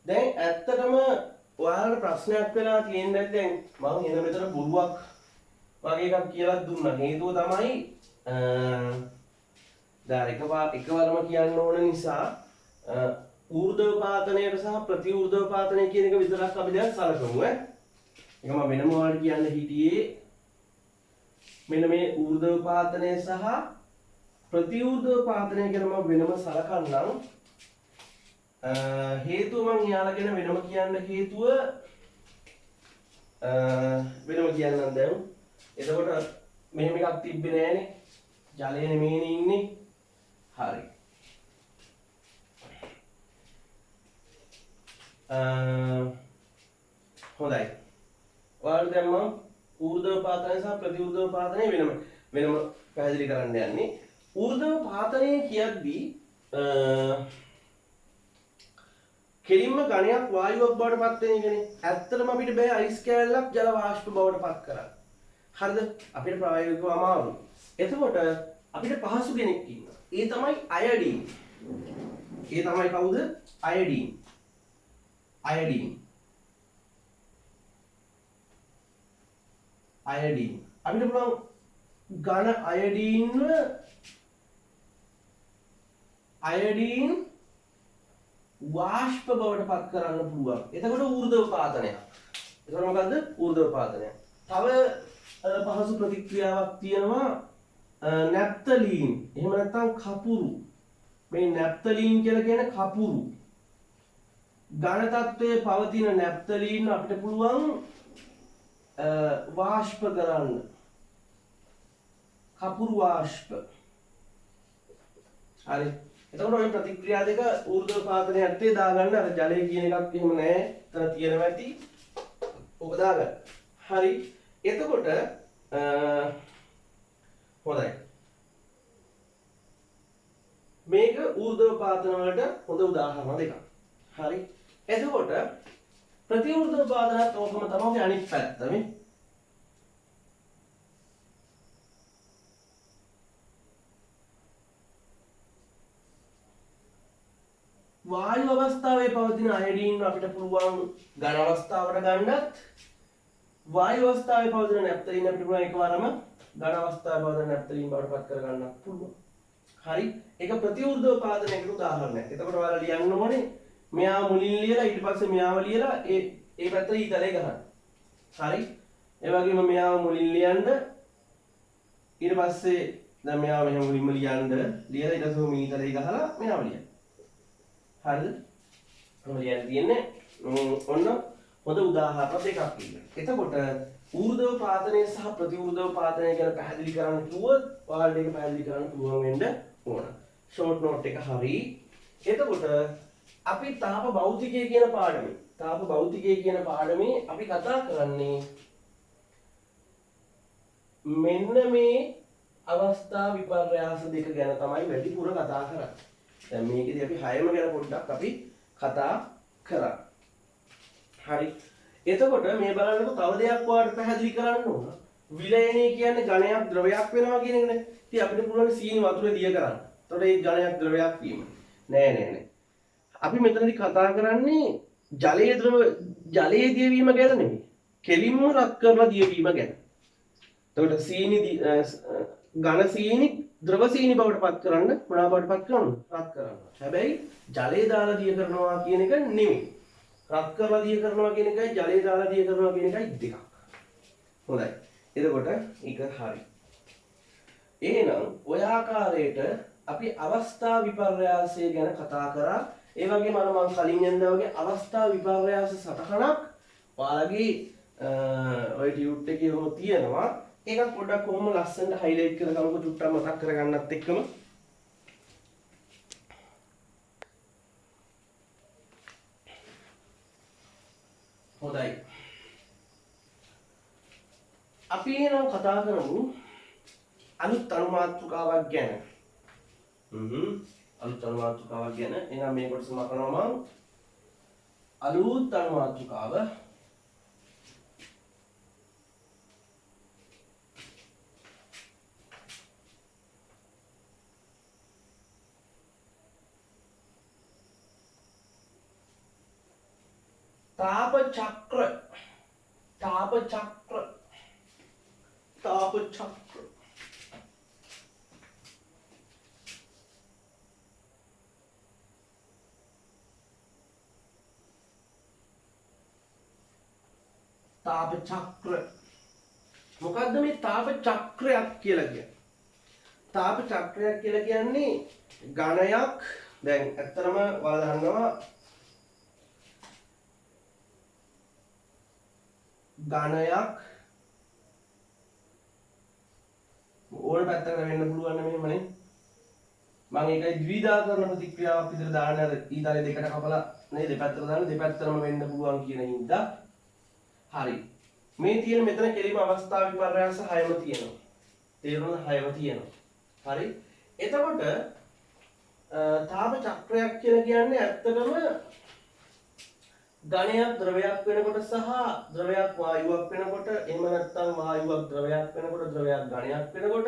දැන් ඇත්තටම ඔයාලට ප්‍රශ්නයක් වෙලා තියෙන්නේ දැන් මම එන මෙතන බොරුවක් වගේ එකක් කියලා දුන්නා. හේතුව තමයි දැන් එකවරම කියන්න ඕන නිසා ඌර්ධව පාතනයට සහ ප්‍රතිඌර්ධව පාතනය කියන එක විතරක් අපි දැන් සලකමු ඈ. ඒක මම වෙනම ඔයාලට කියන්න හිටියේ මෙන්න මේ ඌර්ධව පාතනය සහ ප්‍රතිඌර්ධව පාතනය කියලා මම වෙනම සලකන්නම්. හේතුව මම යාලා ගැන වෙනම කියන්න හේතුව වෙනම කියන්නම් දැන්. එතකොට මෙහෙම එකක් තිබ්බේ නෑනේ. ජලය නෙමෙයිනේ ඉන්නේ. හරි. හොඳයි. ඔයාලට දැන් මම ඌර්ධව පාතනය සහ ප්‍රතිඌර්ධව පාතනය වෙනම පැහැදිලි කරන්න යන්නේ. ඌර්ධව පාතනය කියද්දී කෙලින්ම ඝනයක් වායුවක් බවට පත් වෙන එකනේ. ඇත්තටම අපිට බෑ අයිස් කෑල්ලක් ජල වාෂ්ප බවට පත් කරන්න. හරිද? අපිට ප්‍රායෝගිකව අමාරුයි. එතකොට අපිට පහසු කෙනෙක් ඉන්නවා. ඒ තමයි අයඩීන්. ඒ තමයි කවුද? අයඩීන්. අයඩීන්. අපිට පුළුවන් ඝන අයඩීන් වාෂ්ප බවට පත් කරන්න පුළුවන්. එතකොට ඌර්ධව පාතනයක්. ඒතර මොකද්ද? ඌර්ධ්වපාතනය. තව පහසු ප්‍රතික්‍රියාවක් තියෙනවා නැප්තලීන්. එහෙම නැත්නම් කපුරු. මේ නැප්තලීන් කියලා කියන කපුරු. ඝන තත්ත්වයේ පවතින නැප්තලීන් අපිට පුළුවන් වාෂ්ප කරන්න. කපුරු වාෂ්ප. හරි. එතකොට ඔය ප්‍රතික්‍රියා දෙක ඌර්ධ්වපාතනයේ ඇත්තේ දාගන්න. අර ජලය කියන එකක් එහෙම නැහැ. එතන තියෙනවා ඇති. ඔක දාගන්න. හරි. එතකොට හොඳයි. මේක ඌර්ධ්වපාතන වලට හොඳ උදාහරණ දෙකක්. හරි. එතකොට ප්‍රතිඌර්ධ්වපාතනත් ඕකම තමයි අනිත් පැත්ත මේ. වායු අවස්ථාවේ පවතින අයඩීන් අපිට පුළුවන් ඝන අවස්ථාවට ගන්නත් වායු අවස්ථාවේ පවතින නැප්තලින් අපිට පුළුවන් එකවරම ඝන අවස්ථාවේ පවතින නැප්තලින් බවට පත් කර ගන්නත් පුළුවන්. හරි. ඒක ප්‍රතිඌර්ධ්වපාතනයකට උදාහරණයක්. එතකොට ඔයාලා ලියන්න ඕනේ මෙයා මුලින් ලියලා ඊට පස්සේ මෙයාව ලියලා ඒ පැත්තට ඊතලේ ගහන්න. හරි. ඒ වගේම මෙයාව මුලින් ලියන්න ඊට පස්සේ දැන් මෙයාව මෙහෙම මුලින්ම ලියන්න ලියලා ඊට පස්සේ ඊතලේ ගහලා මෙයාව ලියන්න. හරිද? මම ලියන්න තියෙන්නේ ඔන්න හොඳ උදාහරණ දෙකක් ඉන්න. එතකොට ඌර්ධ්වපාතනය සහ ප්‍රතිඌර්ධ්වපාතනය ගැන පැහැදිලි කරන්න කිව්වොත් ඔයාලට ඒක පැහැදිලි කරන්න පුළුවන් වෙන්න ඕන. ෂෝට් නෝට් එක හරි. එතකොට අපි තාප භෞතිකය කියන පාඩමේ අපි කතා කරන්නේ මෙන්න මේ අවස්ථා විපර්යාස දෙක ගැන තමයි වැඩිපුර කතා කරන්නේ. දැන් මේකේදී අපි 6ම ගැන පොඩ්ඩක් අපි කතා කරා. හරි. එතකොට මේ බලන්නකො තව දෙයක් ඔයාලට පැහැදිලි කරන්න ඕන. විලයනය කියන්නේ ඝනයක් ද්‍රවයක් වෙනවා කියන එකනේ. ඉතින් අපිට පුළුවන් සීනි වතුරේ දිය කරන්න. එතකොට මේ ඝනයක් ද්‍රවයක් වීම. නෑ. අපි මෙතනදී කතා කරන්නේ ජලයේ දියවීම ගැන නෙමෙයි. කෙලින්ම රත් කරලා දියවීම ගැන. එතකොට සීනි ඝන සීනි ද්‍රව සීනි බවට පත් කරන්න මොනවා බවට පත් කරනවද? රත් කරන්න. හැබැයි ජලයේ දාලා දිය කරනවා කියන එක නෙමෙයි. රත් කරලා දිය කරනවා කියන එකයි ජලයේ දාලා දිය කරනවා කියන එකයි දෙකක්. හොඳයි. එතකොට ඒක හරි. එහෙනම් ඔය ආකාරයට අපි අවස්ථා විපර්යාසය ගැන කතා කරා. ඒ වගේම මම කලින් යනවා වගේ අවස්ථා විපර්යාස සටහනක් ඔයාලගේ ඔය ටියුට් එකේ ඔහොම තියෙනවා. ඒකත් පොඩ්ඩක් කොහොම ලස්සනට හයිලයිට් කරගමුකෝ චුට්ටක් මතක් කරගන්නත් එක්කම. හොඳයි. අපි එහෙනම් කතා කරමු අලුත් අනුමාතෘකාවක් ගැන. අලුත් අනුමාතෘකාවක් ගැන. එහෙනම් මේ කොටස මකනවා මම අලුත් අනුමාතෘකාව. ताप चक्र ताप चक्र ताप चक्र ताप चक्र මොකද්ද මේ තාප චක්‍රයක් කියලා කියන්නේ? තාප චක්‍රයක් කියලා කියන්නේ ඝණයක්. දැන් ඇත්තටම ඔයාලා දන්නවා ඝණයක් ඕන පැත්තකට වෙන්න පුළුවන් මෙහෙමනේ. මම ඒකයි ද්විධාකරණ ප්‍රතික්‍රියාවක් විදිහට දාන්න අර ඊතලේ දෙකට කපලා නේ දෙපැත්තට දාන්න දෙපැත්තටම වෙන්න පුළුවන් කියන හින්දා. හරි. මේ තියෙන මෙතන කෙලිම අවස්ථා විපර්යාස 6ම තියෙනවා. තේරුණාද? 6ම තියෙනවා. හරි. එතකොට තාප චක්‍රයක් කියලා කියන්නේ ඇත්තටම ඝණයක් ද්‍රවයක් වෙනකොට සහ ද්‍රවයක් වායුවක් වෙනකොට එහෙම නැත්නම් වායුවක් ද්‍රවයක් වෙනකොට ද්‍රවයක් ඝණයක් වෙනකොට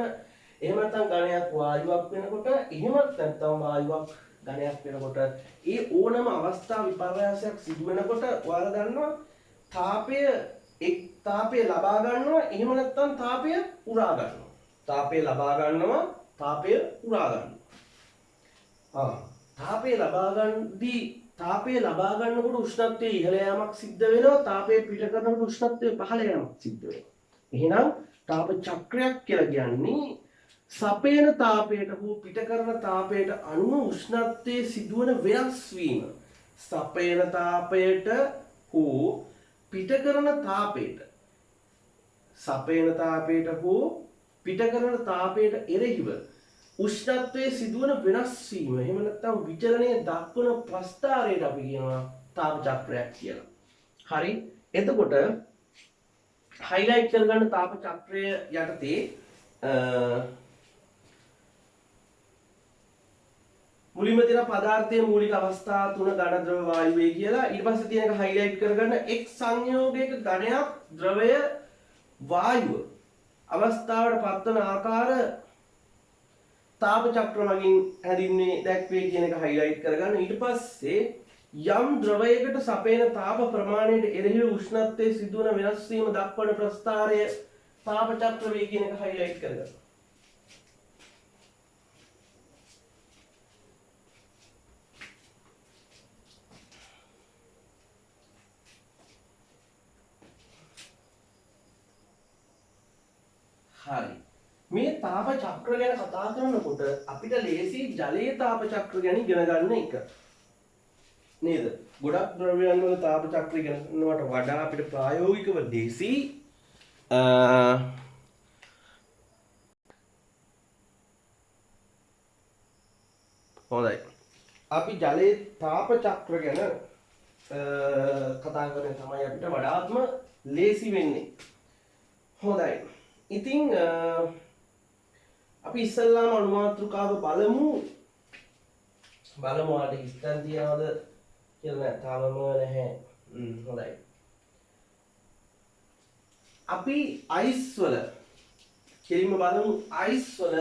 එහෙම නැත්නම් ඝණයක් වායුවක් වෙනකොට එහෙමත් නැත්නම් වායුවක් ඝණයක් වෙනකොට ඒ ඕනම අවස්ථා විපර්යාසයක් සිදු වෙනකොට ඔයාලා දන්නවා තාපය ලබා ගන්නවා එහෙම නැත්නම් තාපය උරා ගන්නවා. තාපය ලබා ගන්නවා තාපය උරා ගන්නවා. තාපය ලබා ගන්නදී තාපය ලබා ගන්නකොට උෂ්ණත්වයේ ඉහළ යාමක් සිද්ධ වෙනවා. තාපය පිට කරනකොට උෂ්ණත්වයේ පහළ යාමක් සිද්ධ වෙනවා. එහෙනම් තාප චක්‍රයක් කියලා කියන්නේ සපයන තාපයට හෝ පිට කරන තාපයට අනුව උෂ්ණත්වයේ සිදුවන වෙනස් වීම. සපයන තාපයට හෝ පිට කරන තාපයට සපයන තාපයට හෝ පිට කරන තාපයට එරෙහිව උෂ්ණත්වයේ සිදුවන වෙනස් වීම. එහෙම නැත්නම් විචලනය දක්වන ප්‍රස්ථාරයට අපි කියනවා තාප චක්‍රයක් කියලා. හරි. එතකොට හයිලයිට් කරගන්න තාප චක්‍රය යටතේ මුලින්ම තියෙන පදාර්ථයේ මූලික අවස්ථා තුන ඝන ද්‍රව වායුවේ කියලා. ඊට පස්සේ තියෙන එක හයිලයිට් කරගන්න එක් සංයෝගයක ඝනයක් ද්‍රවය වායුව අවස්ථාවට පත්වන ආකාර තාප චක්‍ර මගින් හැදින්නේ දැක්වේ කියන එක හයිලයිට් කරගන්න. ඊට පස්සේ යම් ද්‍රවයකට සපයන තාප ප්‍රමාණයට එරෙහිව උෂ්ණත්වයේ සිදුවන වෙනස් වීම දක්වන ප්‍රස්ථාරය තාප චක්‍ර වේ කියන එක හයිලයිට් කරගන්න. හරි. මේ තාප චක්‍ර ගැන කතා කරනකොට අපිට ලේසි ජලයේ තාප චක්‍ර ගැන ඉගෙන ගන්න එක. නේද? ගොඩක් ද්‍රවයන් වල තාප චක්‍ර ඉගෙන ගන්නවට වඩා අපිට ප්‍රායෝගිකව ලේසි හොඳයි. අපි ජලයේ තාප චක්‍ර ගැන කතා කරන තමයි අපිට වඩාත්ම ලේසි වෙන්නේ. හොඳයි. ඉතින් අපි ඉස්සල්ලාම අනුමාත්‍රිකාව බලමු ආට හිස්තන් තියනවද කියලා. තාමම නැහැ. හොඳයි. අපි අයිස් වල කෙලින්ම බලමු අයිස් වල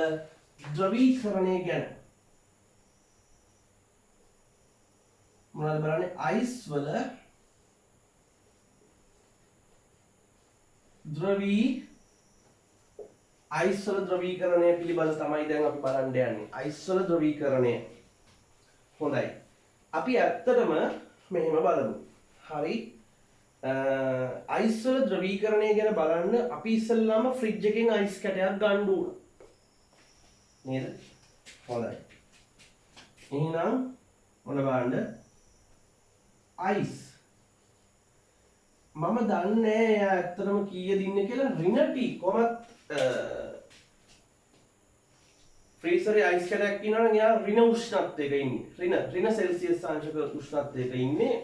ද්‍රවීකරණය ගැන. මොනවද බලන්නේ? අයිස් වල අයිස් වල ද්‍රවීකරණය පිළිබඳ තමයි දැන් අපි බලන්න යන්නේ. අයිස් වල ද්‍රවීකරණය. හොඳයි. අපි ඇත්තටම මෙහෙම බලමු. හරි. අයිස් වල ද්‍රවීකරණය ගැන බලන්න අපි ඉස්සෙල්ලාම ෆ්‍රිජ් එකෙන් අයිස් කැටයක් ගන්න ඕන. නේද? හොඳයි. එහෙනම් මොන බලන්න? අයිස්. මම දන්නේ එයා ඇත්තටම කීයද ඉන්නේ කියලා. ඍණ T කොහොමත් ෆ්‍රීසරේ අයිස් කැටයක් ඉන්නවනම් එයා ඍණ උෂ්ණත්වයක ඉන්නේ. ඍණ සෙල්සියස් අංශක උෂ්ණත්වයක ඉන්නේ.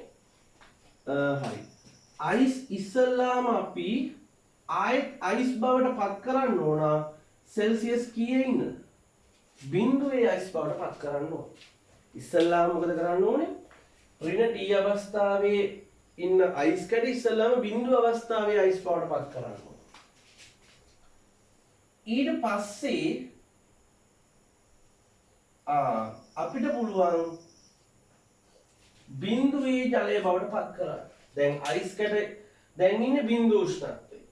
හරි. අයිස් ඉස්සල්ලාම අපි ආයෙත් අයිස් බවට පත් කරන්න ඕන සෙල්සියස් කීයේ ඉන්නද? 0 අයිස් බවට පත් කරන්න ඕන. ඉස්සල්ලාම මොකද කරන්න ඕනේ? ඍණ T අවස්ථාවේ ඉන්න අයිස් කැට ඉස්සල්ලාම 0 අවස්ථාවේ අයිස් බවට පත් කරන්න ඕන. ඊට පස්සේ අපිට පුළුවන් 0 ජලය බවට පත් කරන්න. දැන් අයිස් කැට දැන් ඉන්නේ 0 උෂ්ණත්වයේ.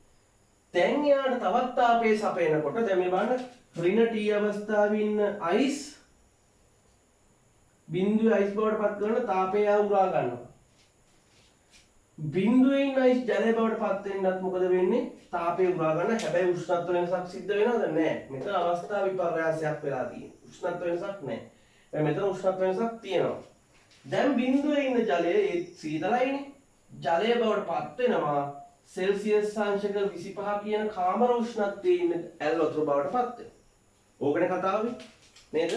දැන් යාට තවත් තාපය සපයනකොට දැන් මේ බලන්න ඍණ T අවස්ථාවේ ඉන්න අයිස් 0 අයිස් බවට පත් කරන තාපය උරා ගන්නවා. 0 අයිස් ජලය බවට පත් වෙන්නත් මොකද වෙන්නේ? තාපය උරා ගන්න. හැබැයි උෂ්ණත්ව වෙනසක් සිද්ධ වෙනවද? නැහැ. මෙතන අවස්ථා විපර්යාසයක් වෙලා තියෙනවා. උෂ්ණත්ව වෙනසක් නැහැ. දැන් මෙතන උෂ්ණත්ව වෙනසක් තියෙනවා. දැන් 0 ඉන්න ජලය ඒ සීතලයිනේ. ජලය බවට පත් වෙනවා සෙල්සියස් අංශක 25 කියන කාමර උෂ්ණත්වයේ ඉන්න ඇල් වතුර බවට පත් වෙනවා. ඕකනේ කතාව නේද?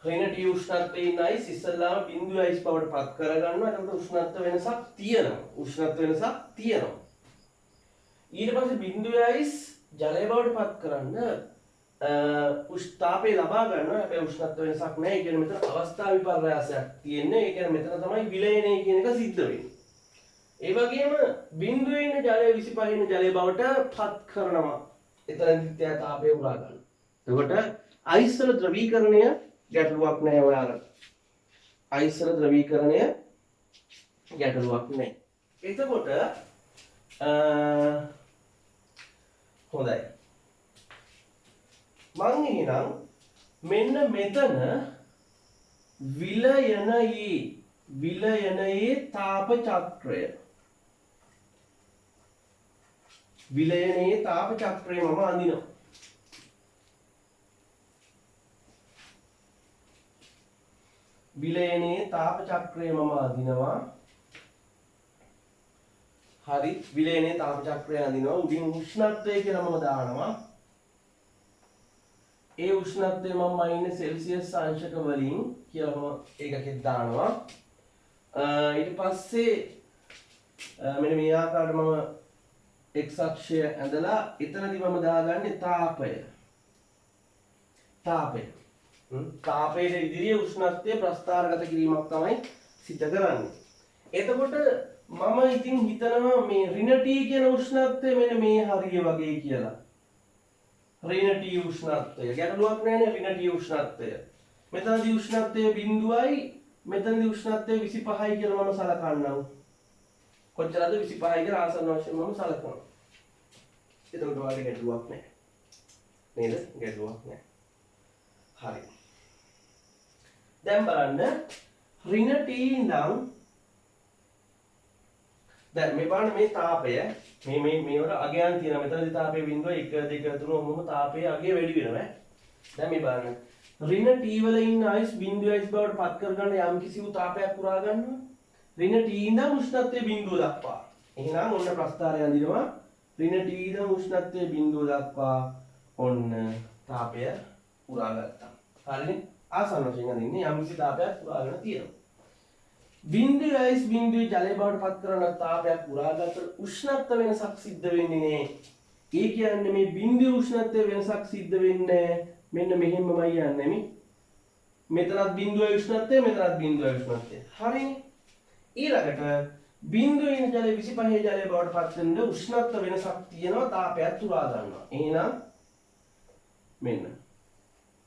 ඍණ T උෂ්ණත්වයේ ඉන්න අයිස් ඉස්සල්ලාම 0 අයිස් බවට පත් කරගන්නවා. එතකොට උෂ්ණත්ව වෙනසක් තියෙනවා. ඊට පස්සේ 0 අයිස් ජලය බවට පත් කරන්න උෂ්ණතාපය ලබා ගන්නවා. හැබැයි උෂ්ණත්ව වෙනසක් නැහැ. ඒ කියන්නේ මෙතන අවස්ථා විපර්යාසයක් තියෙන්නේ. ඒ කියන්නේ මෙතන තමයි විලයනය කියන එක සිද්ධ වෙන්නේ. ඒ වගේම 0 ඉන්න ජලය 25 ඉන්න ජලය බවට පත් කරනවා. එතනදිත් එයා තාපය උරා ගන්නවා. එතකොට අයිස් වල ද්‍රවීකරණය ගැටලුවක් නැහැ ඔයාලට. අයිස් වල ද්‍රවීකරණය ගැටලුවක් නැහැ. එතකොට හොඳයි. මං එහෙනම් මෙන්න මෙතන විලයනයේ විලයනයේ තාප චක්‍රය. විලයනයේ තාප චක්‍රය මම අඳිනවා. විලයනයේ තාප චක්‍රය මම අඳිනවා. හරි, විලයනයේ තාප චක්‍රය අඳිනවා. උඩින් උෂ්ණත්වය කියලා මම දානවා. ඒ උෂ්ණත්වය මම මයිනස් සෙල්සියස් අංශක වලින් කියලා මම ඒකකෙත් දානවා. ඊට පස්සේ මෙන්න මේ ආකාරයට මම x අක්ෂය ඇඳලා එතනදී මම දාගන්නේ තාපය. තාපයේ ඉදිරියේ උෂ්ණත්වය ප්‍රස්ථාරගත කිරීමක් තමයි සිද්ධ කරන්නේ. එතකොට මම ඉතින් හිතනවා මේ ඍණ t කියන උෂ්ණත්වය මෙන්න මේ හරිය වගේ කියලා. ඍණ t උෂ්ණත්වය ගැටලුවක් නැහැ නේ ඍණ t උෂ්ණත්වය. මෙතනදී උෂ්ණත්වය 0යි මෙතනදී උෂ්ණත්වය 25යි කියලා මම සලකන්නම්. කොච්චරද 25යි කියලා ආසන්න වශයෙන් මම සලකනවා. එතකොට ඔයාලට ගැටලුවක් නැහැ. නේද? ගැටලුවක් නැහැ. හරි. දැන් බලන්න ඍණ t ඉඳන් දැන් මේ බලන්න මේ තාපය මේවට අගයන් තියෙනවා. මෙතනදී තාපයේ බිඳුව 1 2 3 ඔහොම තාපයේ අගය වැඩි වෙනවා. දැන් මේ බලන්න ඍණ t වල ඉන්න අයිස් බිඳුව අයිස් බවට පත් කරගන්න යම් කිසි තාපයක් පුරා ගන්නවා. ඍණ t ඉඳන් උෂ්ණත්වය බිඳුව දක්වා. එහෙනම් ඔන්න ප්‍රස්ථාරය අඳිනවා. ඍණ t ඉඳන් උෂ්ණත්වය බිඳුව දක්වා ඔන්න තාපය පුරා ගත්තා. හරිනේ? ආසන්න වශයෙන් අඳින්නේ යම් කිසි තාපයක් පුරාගෙන තියෙනවා. බිඳුව අයිස් බිඳුව ජලය බවට පත් කරන තාපයක් පුරාගත උෂ්ණත්ව වෙනසක් සිද්ධ වෙන්නේ නෑ. ඒ කියන්නේ මේ බිඳුව උෂ්ණත්වයේ වෙනසක් සිද්ධ වෙන්නේ මෙන්න මෙහෙමමයි යන්නේ මේ. මෙතනත් බිඳුවයි උෂ්ණත්වය මෙතනත් බිඳුවයි උෂ්ණත්වය. හරිනේ? ඊළඟට බිඳුවේ ඉන්න ජලය 25 ජලය බවට පත් වෙන උෂ්ණත්ව වෙනසක් තියෙනවා තාපයක් පුරා ගන්නවා. එහෙනම් මෙන්න.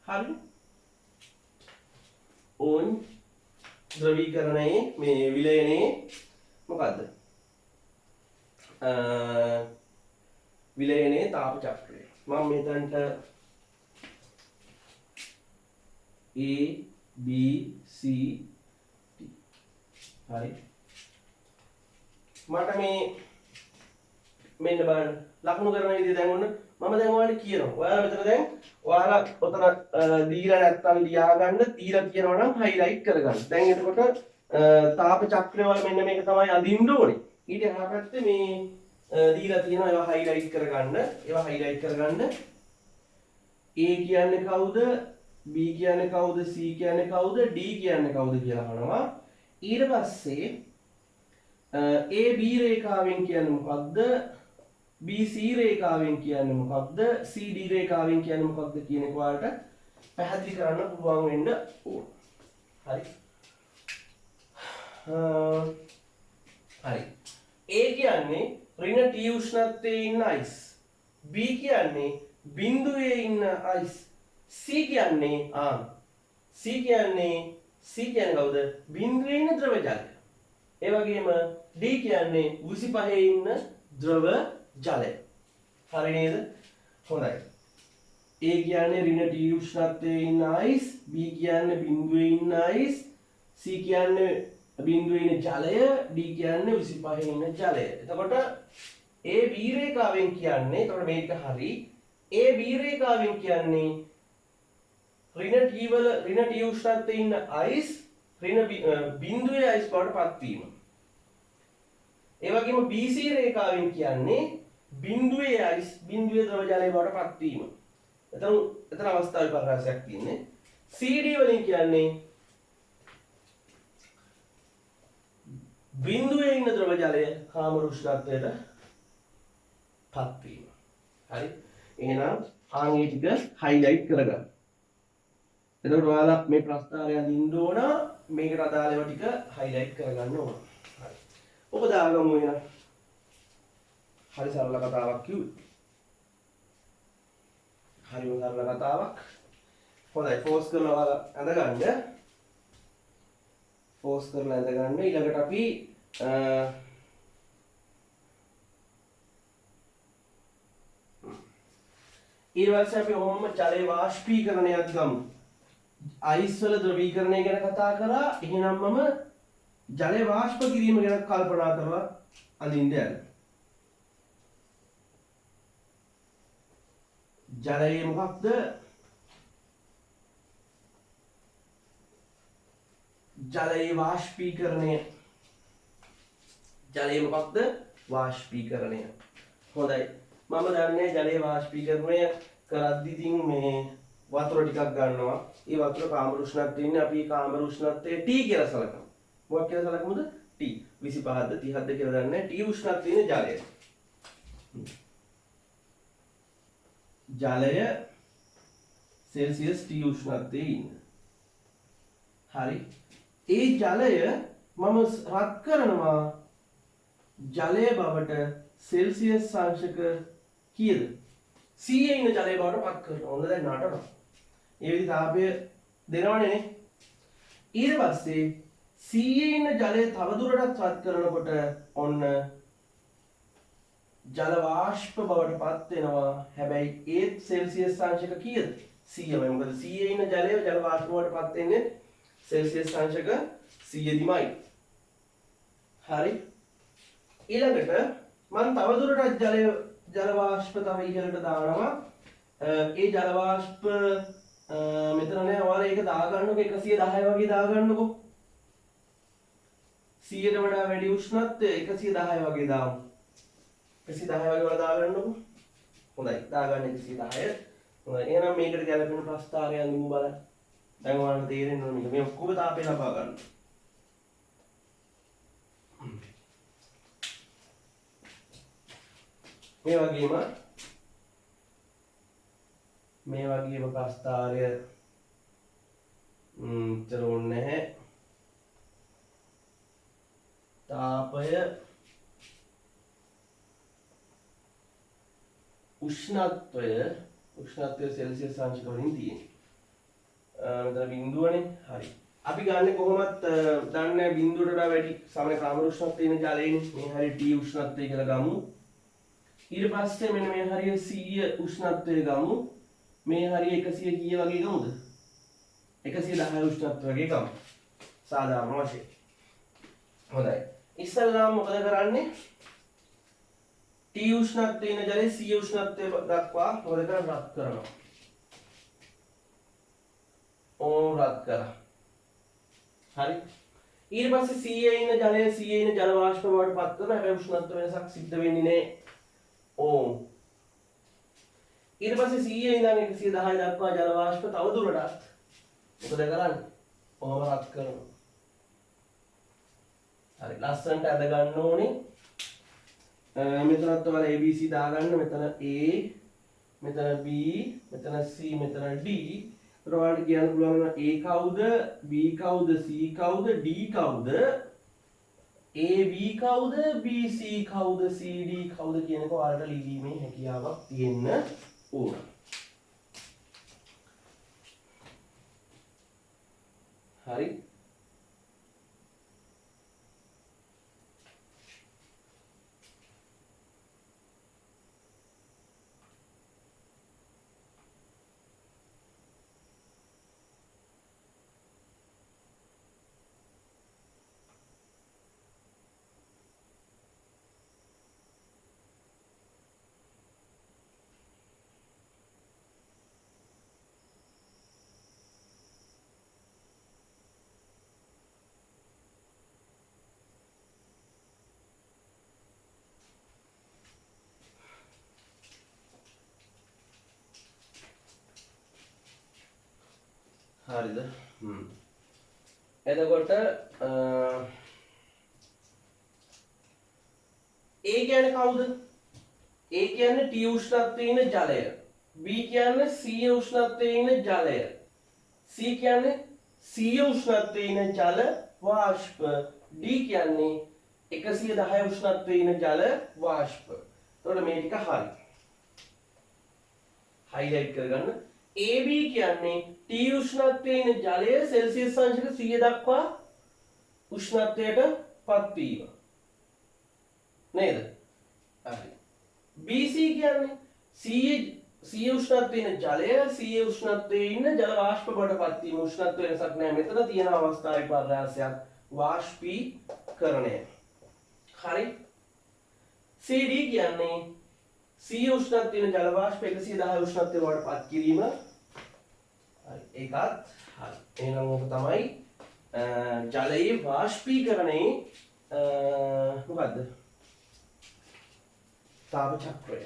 හරි? ඕන් ද්‍රවීකරණයේ මේ විලයනයේ මොකද්ද? විලයනයේ තාප චක්‍රය. මම මෙතනට A B C T. හරි. මට මේ මෙන්න බලන්න ලකුණු කරන විදිහ දැන් ඔන්න මම දැන් ඔයාලට කියනවා. ඔයාලා මෙතන දැන් ඔයාලා ඔතන දීලා නැත්තම් ලියා ගන්න දීලා කියනවා නම් හයිලයිට් කරගන්න. දැන් එතකොට තාප චක්‍රය වල මෙන්න මේක තමයි අඳින්න ඕනේ. ඊට එහා පැත්තේ මේ දීලා තියෙනවා ඒවා හයිලයිට් කරගන්න. ඒවා හයිලයිට් කරගන්න. A කියන්නේ කවුද? B කියන්නේ කවුද? C කියන්නේ කවුද? D කියන්නේ කවුද කියලා අහනවා. ඊට පස්සේ AB රේඛාවෙන් කියන්නේ මොකක්ද? BC රේඛාවෙන් කියන්නේ මොකක්ද? CD රේඛාවෙන් කියන්නේ මොකක්ද කියන එක ඔයාලට පැහැදිලි කරන්න පුළුවන් වෙන්න ඕන. හරි. හරි. A කියන්නේ ඍණ T උෂ්ණත්වයේ ඉන්න අයිස්. B කියන්නේ බිඳුවේ ඉන්න අයිස්. C කියන්නේ කවුද? බිඳුවේ ඉන්න ද්‍රව ජලය. ඒ වගේම D කියන්නේ 25 ඉන්න ද්‍රව ජලය. හරි නේද? හොඳයි. A කියන්නේ ඍණ T උෂ්ණත්වයේ ඉන්න අයිස්, B කියන්නේ බිඳුවේ ඉන්න අයිස්, C කියන්නේ බිඳුවේ ඉන්න ජලය, D කියන්නේ 25 ඉන්න ජලය. එතකොට A B රේඛාවෙන් කියන්නේ එතකොට මේක හරි. A B රේඛාවෙන් කියන්නේ ඍණ T වල ඍණ T උෂ්ණත්වයේ ඉන්න අයිස් බිඳුවේ අයිස් බවට පත් වීම. ඒ වගේම BC රේඛාවෙන් කියන්නේ බිඳුවේ අයිස් බිඳුවේ ද්‍රව ජලය බවට පත් වීම. එතන අවස්ථා විපර්යාසයක් තියෙන්නේ. CD වලින් කියන්නේ බිඳුවේ ඉන්න ද්‍රව ජලය කාමර උෂ්ණත්වයට පත් වීම. හරි. එහෙනම් ආන්ගේ ටික හයිලයිට් කරගන්න. එතකොට ඔයාලා මේ ප්‍රස්තාරය අඳින්න ඕන මේකට අදාළ ඒවා ටික හයිලයිට් කරගන්න ඕන. හරි. ඔබ දාගමු එහෙනම්. හරි සරල කතාවක් කිව්වේ. හරිම සරල කතාවක්. හොඳයි ෆෝස් කරලා ඔයාලා ඇඳගන්න. ෆෝස් කරලා ඇඳගන්න. ඊළඟට අපි ඊළඟට අපි ඔහොම ජලයේ වාෂ්පීකරණයක් ගමු. අයිස් වල ද්‍රවීකරණය ගැන කතා කරා. එහෙනම් මම ජලය වාෂ්ප කිරීම ගැන කල්පනා කරලා අඳින්න යන්න. ජලය මොකක්ද? ජලයේ වාෂ්පීකරණය. ජලය මොකක්ද? වාෂ්පීකරණය. හොඳයි. මම දන්නේ ජලයේ වාෂ්පීකරණය කරද්දී ඉතින් මේ වතුර ටිකක් ගන්නවා. ඒ වතුර කාමර උෂ්ණත්වයේ ඉන්නේ. අපි කාමර උෂ්ණත්වයේ T කියලා සලකනවා. මොකක් කියලා සලකමුද? T. 25ද 30ද කියලා දන්නේ. T උෂ්ණත්වයේ ඉන්නේ ජලය. ජලය සෙල්සියස් T උෂ්ණත්වයේ ඉන්නේ. හරි. ඒ ජලය මම රත් කරනවා ජලය බවට සෙල්සියස් අංශක කීයද? 100 ඉන්න ජලය බවට පත් කරනවා. ඔන්න දැන් නටනවා. ඒ විදි තාපය දෙනවනේ නේ. ඊට පස්සේ 100 ඉන්න ජලය තවදුරටත් රත් කරනකොට ඔන්න ජල වාෂ්ප බවට පත් වෙනවා. හැබැයි ඒත් සෙල්සියස් අංශක කීයද? 100යි. මොකද 100 ඉන්න ජලය ජල වාෂ්ප බවට පත් වෙන්නේ සෙල්සියස් අංශක 100දිමයි. හරි. ඊළඟට මම තවදුරටත් ජල වාෂ්ප තව ඉහළට දානවා. ඒ ජල වාෂ්ප මෙතන නෑ. ඔයාලා ඒක දාගන්නකො 110 වගේ දාගන්නකො. 100ට වඩා වැඩි උෂ්ණත්වය 110 වගේ දාමු. 110 වගේ වල දාගන්නකො. හොඳයි. දාගන්න 110. හොඳයි. එහෙනම් මේකට ගැලපෙන ප්‍රස්ථාරය අඳිමු බලන්න. දැන් ඔයාලට තේරෙන්න ඕන මේක. මේ ඔක්කොම තාපේ ලබා ගන්න. මේ වගේම ප්‍රස්ථාරය තර ඕනේ නැහැ. තාපය උෂ්ණත්වය සෙල්සියස් අංශක වලින් තියෙන්නේ. මෙතන බිඳුවනේ. හරි. අපි ගන්න කොහොමත් දන්නේ බිඳුවට වඩා වැඩි සාමාන්‍ය කාමර උෂ්ණත්වයේ ඉන්න ජලයනේ. මේ හරිය T උෂ්ණත්වය කියලා ගමු. ඊට පස්සේ මෙන්න මේ හරිය 100 උෂ්ණත්වය ගමු. මේ හරිය 100 කීය වගේ ගමුද? 110 උෂ්ණත්වය වගේ ගමු. සාධාරණ වශයෙන්. හොඳයි. ඉස්සල්ලාම මොකද කරන්නේ? T උෂ්ණත්වයේ ඉන්න ජලය 100 උෂ්ණත්වය දක්වා මොකද කරන්නේ? රත් කරනවා. රත් කරා. හරි. ඊට පස්සේ 100 ඉන්න ජලය 100 ඉන්න ජල වාෂ්ප බවට පත් කරනවා. හැබැයි උෂ්ණත්ව වෙනසක් සිද්ධ වෙන්නේ නැහැ. ඊට පස්සේ 100 ඉඳන් 110 දක්වා ජල වාෂ්ප තව දුරටත් මොකද කරන්නේ? ඔහොම රත් කරනවා. හරි. ලස්සනට අද ගන්න ඕනේ. මෙතනත් ඔයාලා ABC දාගන්න. මෙතන A, මෙතන B, මෙතන C, මෙතන D. ඔයාලට කියන්න පුළුවන් A කවුද, B කවුද, C කවුද, D කවුද, AB කවුද, BC කවුද, CD කවුද කියන එක ඔයාලට ලිවීමේ හැකියාවක් තියෙන්න ඕන. හරි. හරිද? එතකොට A කියන්නේ කවුද? A කියන්නේ T උෂ්ණත්වයේ ඉන්න ජලය. B කියන්නේ C උෂ්ණත්වයේ ඉන්න ජලය. C කියන්නේ C උෂ්ණත්වයේ ඉන්න ජල වාෂ්ප. D කියන්නේ 110 උෂ්ණත්වයේ ඉන්න ජල වාෂ්ප. එතකොට මේ ටික හරි. highlight කරගන්න. AB කියන්නේ T උෂ්ණත්වයේ ඉන්න ජලය සෙල්සියස් අංශක 100 දක්වා උෂ්ණත්වයට පත් වීම. නේද? හරි. BC කියන්නේ C උෂ්ණත්වයේ ඉන්න ජලය C උෂ්ණත්වයේ ඉන්න ජල වාෂ්ප බවට පත් වීම. උෂ්ණත්ව වෙනසක් නැහැ. මෙතන තියෙන අවස්ථාවේ පරාසයක් වාෂ්පීකරණය. හරි. CD කියන්නේ C උෂ්ණත්වය තියෙන ජල වාෂ්ප 110 උෂ්ණත්වය බවට පත් කිරීම. හරි. ඒකත් හරි. එහෙනම් ඕක තමයි ජලයේ වාෂ්පීකරණයේ මොකද්ද? තාප චක්‍රය.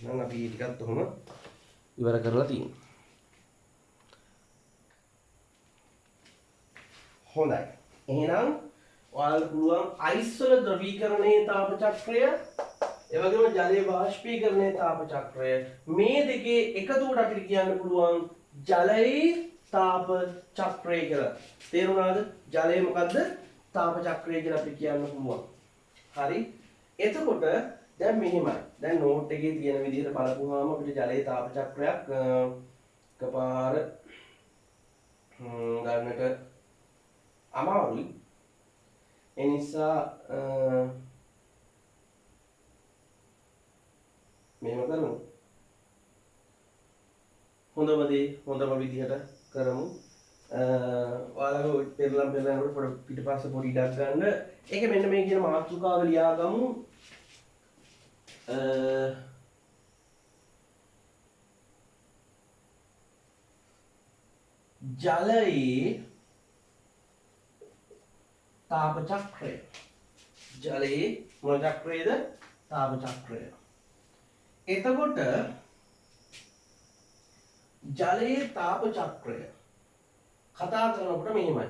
නම් අපි ටිකක් උහුම ඉවර කරලා තියෙනවා. හොඳයි. එහෙනම් ඔයාලට පුළුවන් අයිස් වල ද්‍රවීකරණයේ තාප චක්‍රය, ඒ වගේම ජලයේ වාෂ්පීකරණයේ තාප චක්‍රය, මේ දෙකේ එකතුවට අපිට කියන්න පුළුවන් ජලයේ තාප චක්‍රය කියලා. තේරුණාද? ජලය මොකද්ද? තාප චක්‍රය කියලා අපිට කියන්න පුළුවන්. හරි. එතකොට දැන් මෙහෙමයි. දැන් නෝට් එකේ තියෙන විදිහට බලපුවාම අපිට ජලයේ තාප චක්‍රයක් එකපාර ගන්නට අමාරුයි. ඒ නිසා මෙහෙම කරමු. හොඳම විදිහට කරමු. ඔයාලගේ පෙරලම් පොඩ පිටපස්ස පොඩි ඉඩක් ගන්න. ඒක මෙන්න මේ කියන මාතෘකාව ලියාගමු. ජලයේ තාප චක්‍රය. ජලයේ මොන චක්‍රයේද? තාප චක්‍රය. එතකොට ජලයේ තාප චක්‍රය කතා කරනකොට මෙහෙමයි.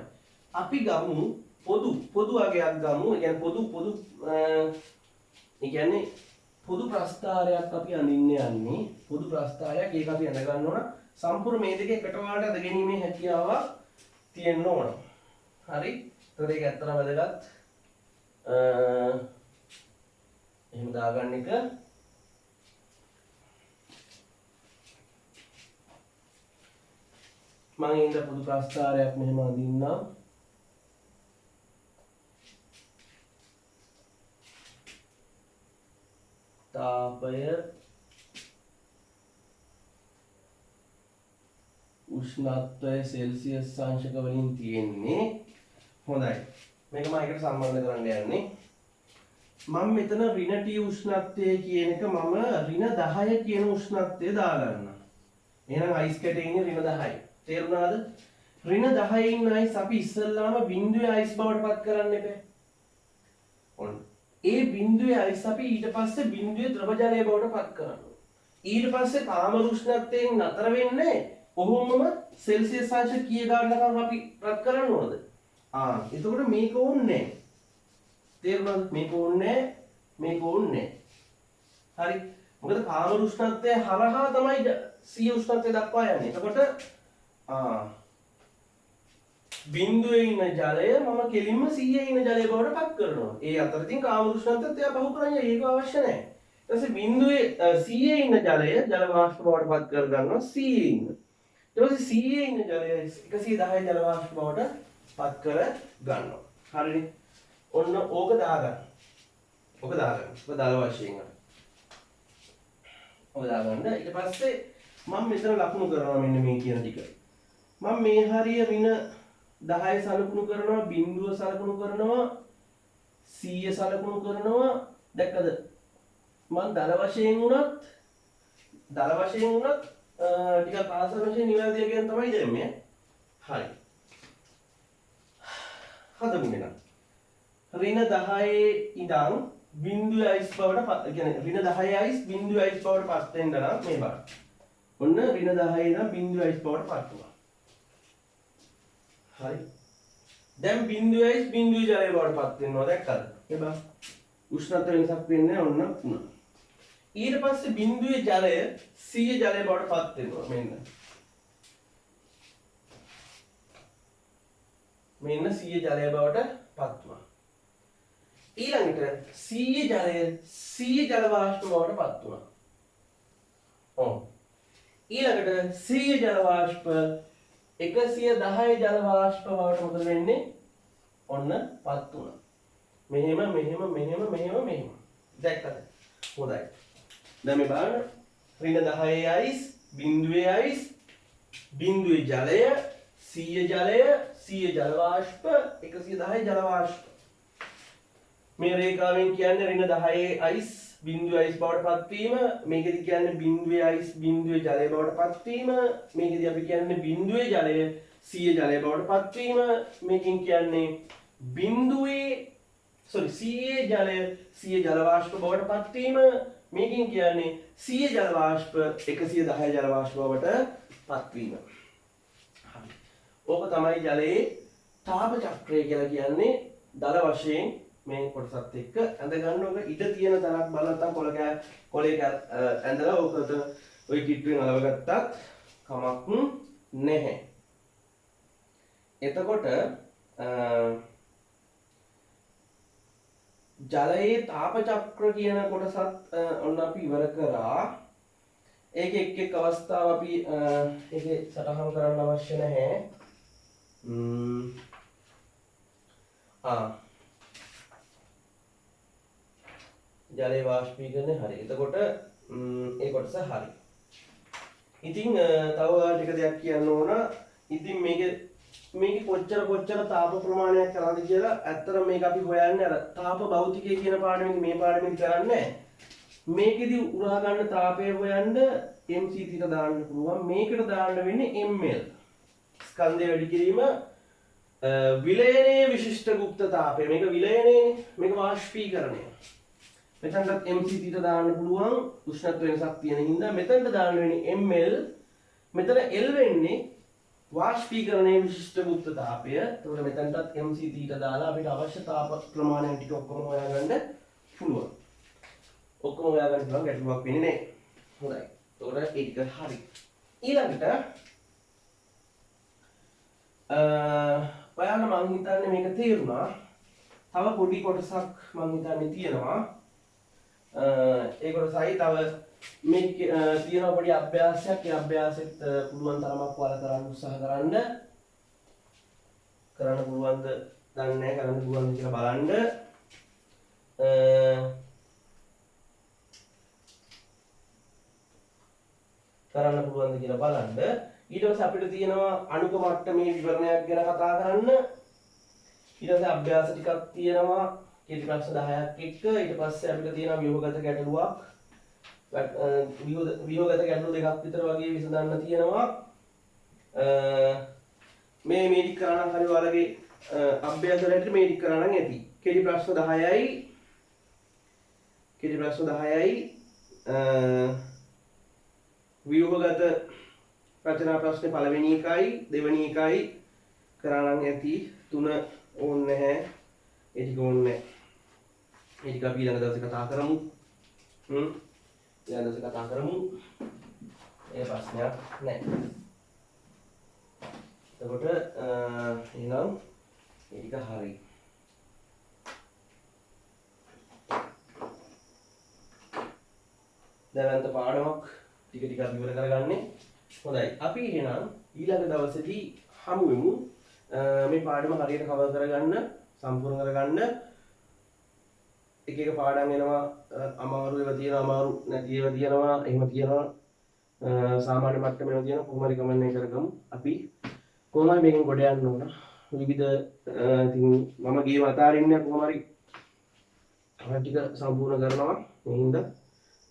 අපි ගමු පොදු වගයක් ගමු. ඒ කියන්නේ පොදු ප්‍රස්ථාරයක් අපි අඳින්න යන්නේ. පොදු ප්‍රස්ථාරයක් ඒක අපි අඳ ගන්න ඕන. සම්පූර්ණ මේ දෙක එකට වාට අඳ ගැනීමේ හැකියාවක් තියෙන්න ඕන. හරි? ඒකට ඒක ඇත්තටම වැදගත්. එහෙම දාගන්න එක. මම ඉඳ පොදු ප්‍රස්ථාරයක් මෙහෙම අඳින්නම්. තාපය උෂ්ණත්වය සෙල්සියස් අංශක වලින් තියෙන්නේ. හොඳයි. මේක මම එකට සම්බන්ධ කරන්න යන්නේ. මම මෙතන ඍණ T උෂ්ණත්වය කියන එක මම ඍණ 10 කියන උෂ්ණත්වය දාගන්නවා. එහෙනම් අයිස් කැටේ ඉන්නේ ඍණ 10යි. තේරුණාද? ඍණ 10 ඉන්න අයිස් අපි ඉස්සල්ලාම බිඳුවේ අයිස් බවට පත් කරන්න එපා. ඔන්න. ඒ බිඳුවේ අයිස් අපි ඊට පස්සේ බිඳුවේ ද්‍රව ජලය බවට පත් කරනවා. ඊට පස්සේ කාම උෂ්ණත්වයෙන් නතර වෙන්නේ කොහොමම සෙල්සියස් අංශ කීය ගන්නකම් අපි රත් කරන්න ඕනද? එතකොට මේක ඕනේ. තේරුණාද? මේක ඕනේ. හරි. මොකද කාම උෂ්ණත්වය හරහා තමයි C උෂ්ණත්වය දක්වා යන්නේ. එතකොට බිඳුවේ ඉන්න ජලය මම කෙලින්ම C ඉන්න ජලය බවට පත් කරනවා. ඒ අතරින් කාම උෂ්ණත්වයත් එයා බහු කරන්නේ. ඒක අවශ්‍ය නැහැ. ඊට පස්සේ බිඳුවේ C ඉන්න ජලය ජල වාෂ්ප බවට පත් කර ගන්නවා C ඉන්න. ඊට පස්සේ C ඉන්න ජලය 110 ජල වාෂ්ප බවට පත් කර ගන්නවා. හරිනේ. ඔන්න ඕක දාගන්න. ඔක දාගන්න. ඔක දාල වශයෙන් ගන්න. ඔක දාගන්න. ඊට පස්සේ මම මෙතන ලකුණු කරනවා මෙන්න මේ කියන ටික. මම මේ හරිය ඍණ 10 සලකුණු කරනවා, බිඳුව සලකුණු කරනවා, 100 සලකුණු කරනවා. දැක්කද? මම දල වශයෙන් උනත් ටිකක් ආසන වශයෙන් නිවැරදිව කියන තමයි දෙන්නේ. හරි. හදමු මෙන්න. ඍණ 10 ඉඳන් බිඳුවේ අයිස් බවට පත් කියන්නේ ඍණ 10 අයිස් බිඳුවේ අයිස් බවට පත් වෙන්න නම් මේ බලන්න. ඔන්න ඍණ 10 ඉඳන් බිඳුවේ අයිස් බවට පත් වුණා. හරි. දැන් බිඳුවේ අයිස් බිඳුවේ ජලය බවට පත් වෙනවා දැක්කද? මේ බලන්න. උෂ්ණත්ව වෙනසක් වෙන්නේ ඔන්න වුණා. ඊට පස්සේ බිඳුවේ ජලය 100 ජලය බවට පත් වෙනවා මෙන්න. මෙන්න 100 ජලය බවට පත් වුණා. ඊළඟට 100 ජලය 100 ජල වාෂ්ප බවට පත් වුණා. ඊළඟට 100 ජල වාෂ්ප 110 ජල වාෂ්ප බවට මොකද වෙන්නේ? ඔන්න පත් වුණා. මෙහෙම. දැක්කද? හොඳයි. දැන් මේ බලන්න ඍණ 10 අයිස්, බිඳුවේ අයිස්, බිඳුවේ ජලය, 100 ජලය 100 ජල වාෂ්ප 110 ජල වාෂ්ප. මේ රේඛාවෙන් කියන්නේ ඍණ 10 අයිස් බිඳුවේ අයිස් බවට පත්වීම. මේකෙදි කියන්නේ බිඳුවේ අයිස් බිඳුවේ ජලය බවට පත්වීම. මේකෙදි අපි කියන්නේ බිඳුවේ ජලය 100 ජලය බවට පත්වීම. මේකෙන් කියන්නේ බිඳුවේ 100 ජලය 100 ජල වාෂ්ප බවට පත්වීම. මේකෙන් කියන්නේ 100 ජල වාෂ්ප 110 ජල වාෂ්ප බවට පත්වීම. හරි. ඕක තමයි ජලයේ තාප චක්‍රය කියලා කියන්නේ දල වශයෙන් මේ කොටසත් එක්ක ඇඳ ගන්න ඕක ඉඩ තියෙන තරක් බලලා නැත්නම් කොලේ ඇඳලා ඕකට ওই කිට්ටුවෙන් අලවගත්තත් කමක් නැහැ. එතකොට ජලයේ තාප චක්‍ර කියන කොටසත් ඔන්න අපි ඉවර කරා. ඒකේ එක් එක් අවස්ථාව අපි ඒකේ සටහන් කරන්න අවශ්‍ය නැහැ. ජලයේ වාෂ්පීකරණය හරි. එතකොට ඒ කොටස හරි. ඉතින් තව ටික දෙයක් කියන්න ඕන. ඉතින් මේක කොච්චර තාප ප්‍රමාණයක් කරාද කියලා ඇත්තට මේක අපි හොයන්නේ අර තාප භෞතිකය කියන පාඩමෙන් මේ පාඩමෙන් කරන්නේ නැහැ. මේකෙදි උරා ගන්න තාපය හොයන්න mc දාන්න පුළුවන්. මේකට දාන්න වෙන්නේ ml. ස්කන්ධය වැඩි කිරීම විලයනයේ විශිෂ්ට ගුප්ත තාපය. මේක විලයනයේ මේක වාෂ්පීකරණය. මෙතනට mc දාන්න පුළුවන් උෂ්ණත්ව වෙනසක් තියෙන හින්දා මෙතනට දාන්න වෙන්නේ ml. මෙතන l වෙන්නේ වාෂ්පීකරණයේ විශිෂ්ට ගුප්ත තාපය. එතකොට මෙතනටත් mc දාලා අපිට අවශ්‍ය තාප ප්‍රමාණය ටික ඔක්කොම හොයාගන්න පුළුවන්. ඔක්කොම හොයාගන්න පුළුවන් ගැටලුවක් වෙන්නේ නැහැ. හොඳයි. එතකොට ඒක හරි. ඊළඟට ඔයාලා මං හිතන්නේ මේක තේරුණා. තව පොඩි කොටසක් මං හිතන්නේ තියෙනවා. ඒ කොටසයි තව මේ තියෙන පොඩි අභ්‍යාසයක්. ඒ අභ්‍යාසෙත් පුළුවන් තරමක් ඔයාලා කරන්න උත්සාහ කරන්න. කරන්න පුළුවන්ද දන්නේ නැහැ. කරන්න පුළුවන්ද කියලා බලන්න. කරන්න පුළුවන්ද කියලා බලන්න. ඊට පස්සේ අපිට තියෙනවා අණුක මට්ටමේ විවරණයක් ගැන කතා කරන්න. ඊට පස්සේ අභ්‍යාස ටිකක් තියෙනවා. කෙටි ප්‍රශ්න 10ක් එක්ක. ඊට පස්සේ අපිට තියෙනවා ව්‍යුහගත ගැටලුවක්. ව්‍යුහගත ගැටලු දෙකක් විතර වගේ විසඳන්න තියෙනවා. මේ ටික කරා නම් හරි ඔයාලගේ අභ්‍යාස වලට මේ ටික කරා නම් ඇති. කෙටි ප්‍රශ්න 10යි. කෙටි ප්‍රශ්න 10යි. ව්‍යුහගත රචනා ප්‍රශ්නේ පළවෙනි එකයි දෙවෙනි එකයි කරා නම් ඇති. තුන ඕනේ නැහැ. ඒ ටික ඕනේ නැහැ. ඒ ටික අපි ඊළඟ දවසේ කතා කරමු. ඊළඟ දවසේ කතා කරමු. ඒ ප්‍රශ්නයක් නැහැ. එතකොට එහෙනම් ඒ ටික හරි. දැවන්ත පාඩමක් ටික ටික අපි ඉවර කරගන්නේ. හොඳයි. අපි එහෙනම් ඊළඟ දවසේදී හමු වෙමු. මේ පාඩම හරියට කවර් කරගන්න, සම්පූර්ණ කරගන්න. එක එක පාඩම් එනවා අමාරු ඒවා තියෙනවා, අමාරු නැති ඒවා තියෙනවා. එහෙම තියෙනවා. සාමාන්‍ය මට්ටමේ තියෙනවා. කොහොම හරි කමන්නේ කරගමු. අපි කොහොමයි මේකෙන් ගොඩ යන්න ඕන. විවිධ ඉතින් මම ගේම අතාරින්නේ කොහොම හරි ටික සම්පූර්ණ කරනවා. මේ හින්දා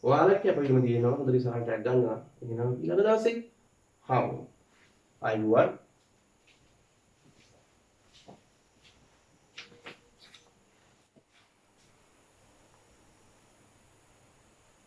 ඔයාලට අපිටම තියෙනවා හොඳට ඉස්සරහට ගන්නවා. එහෙනම් ඊළඟ දවසේ හමු. අයුවන්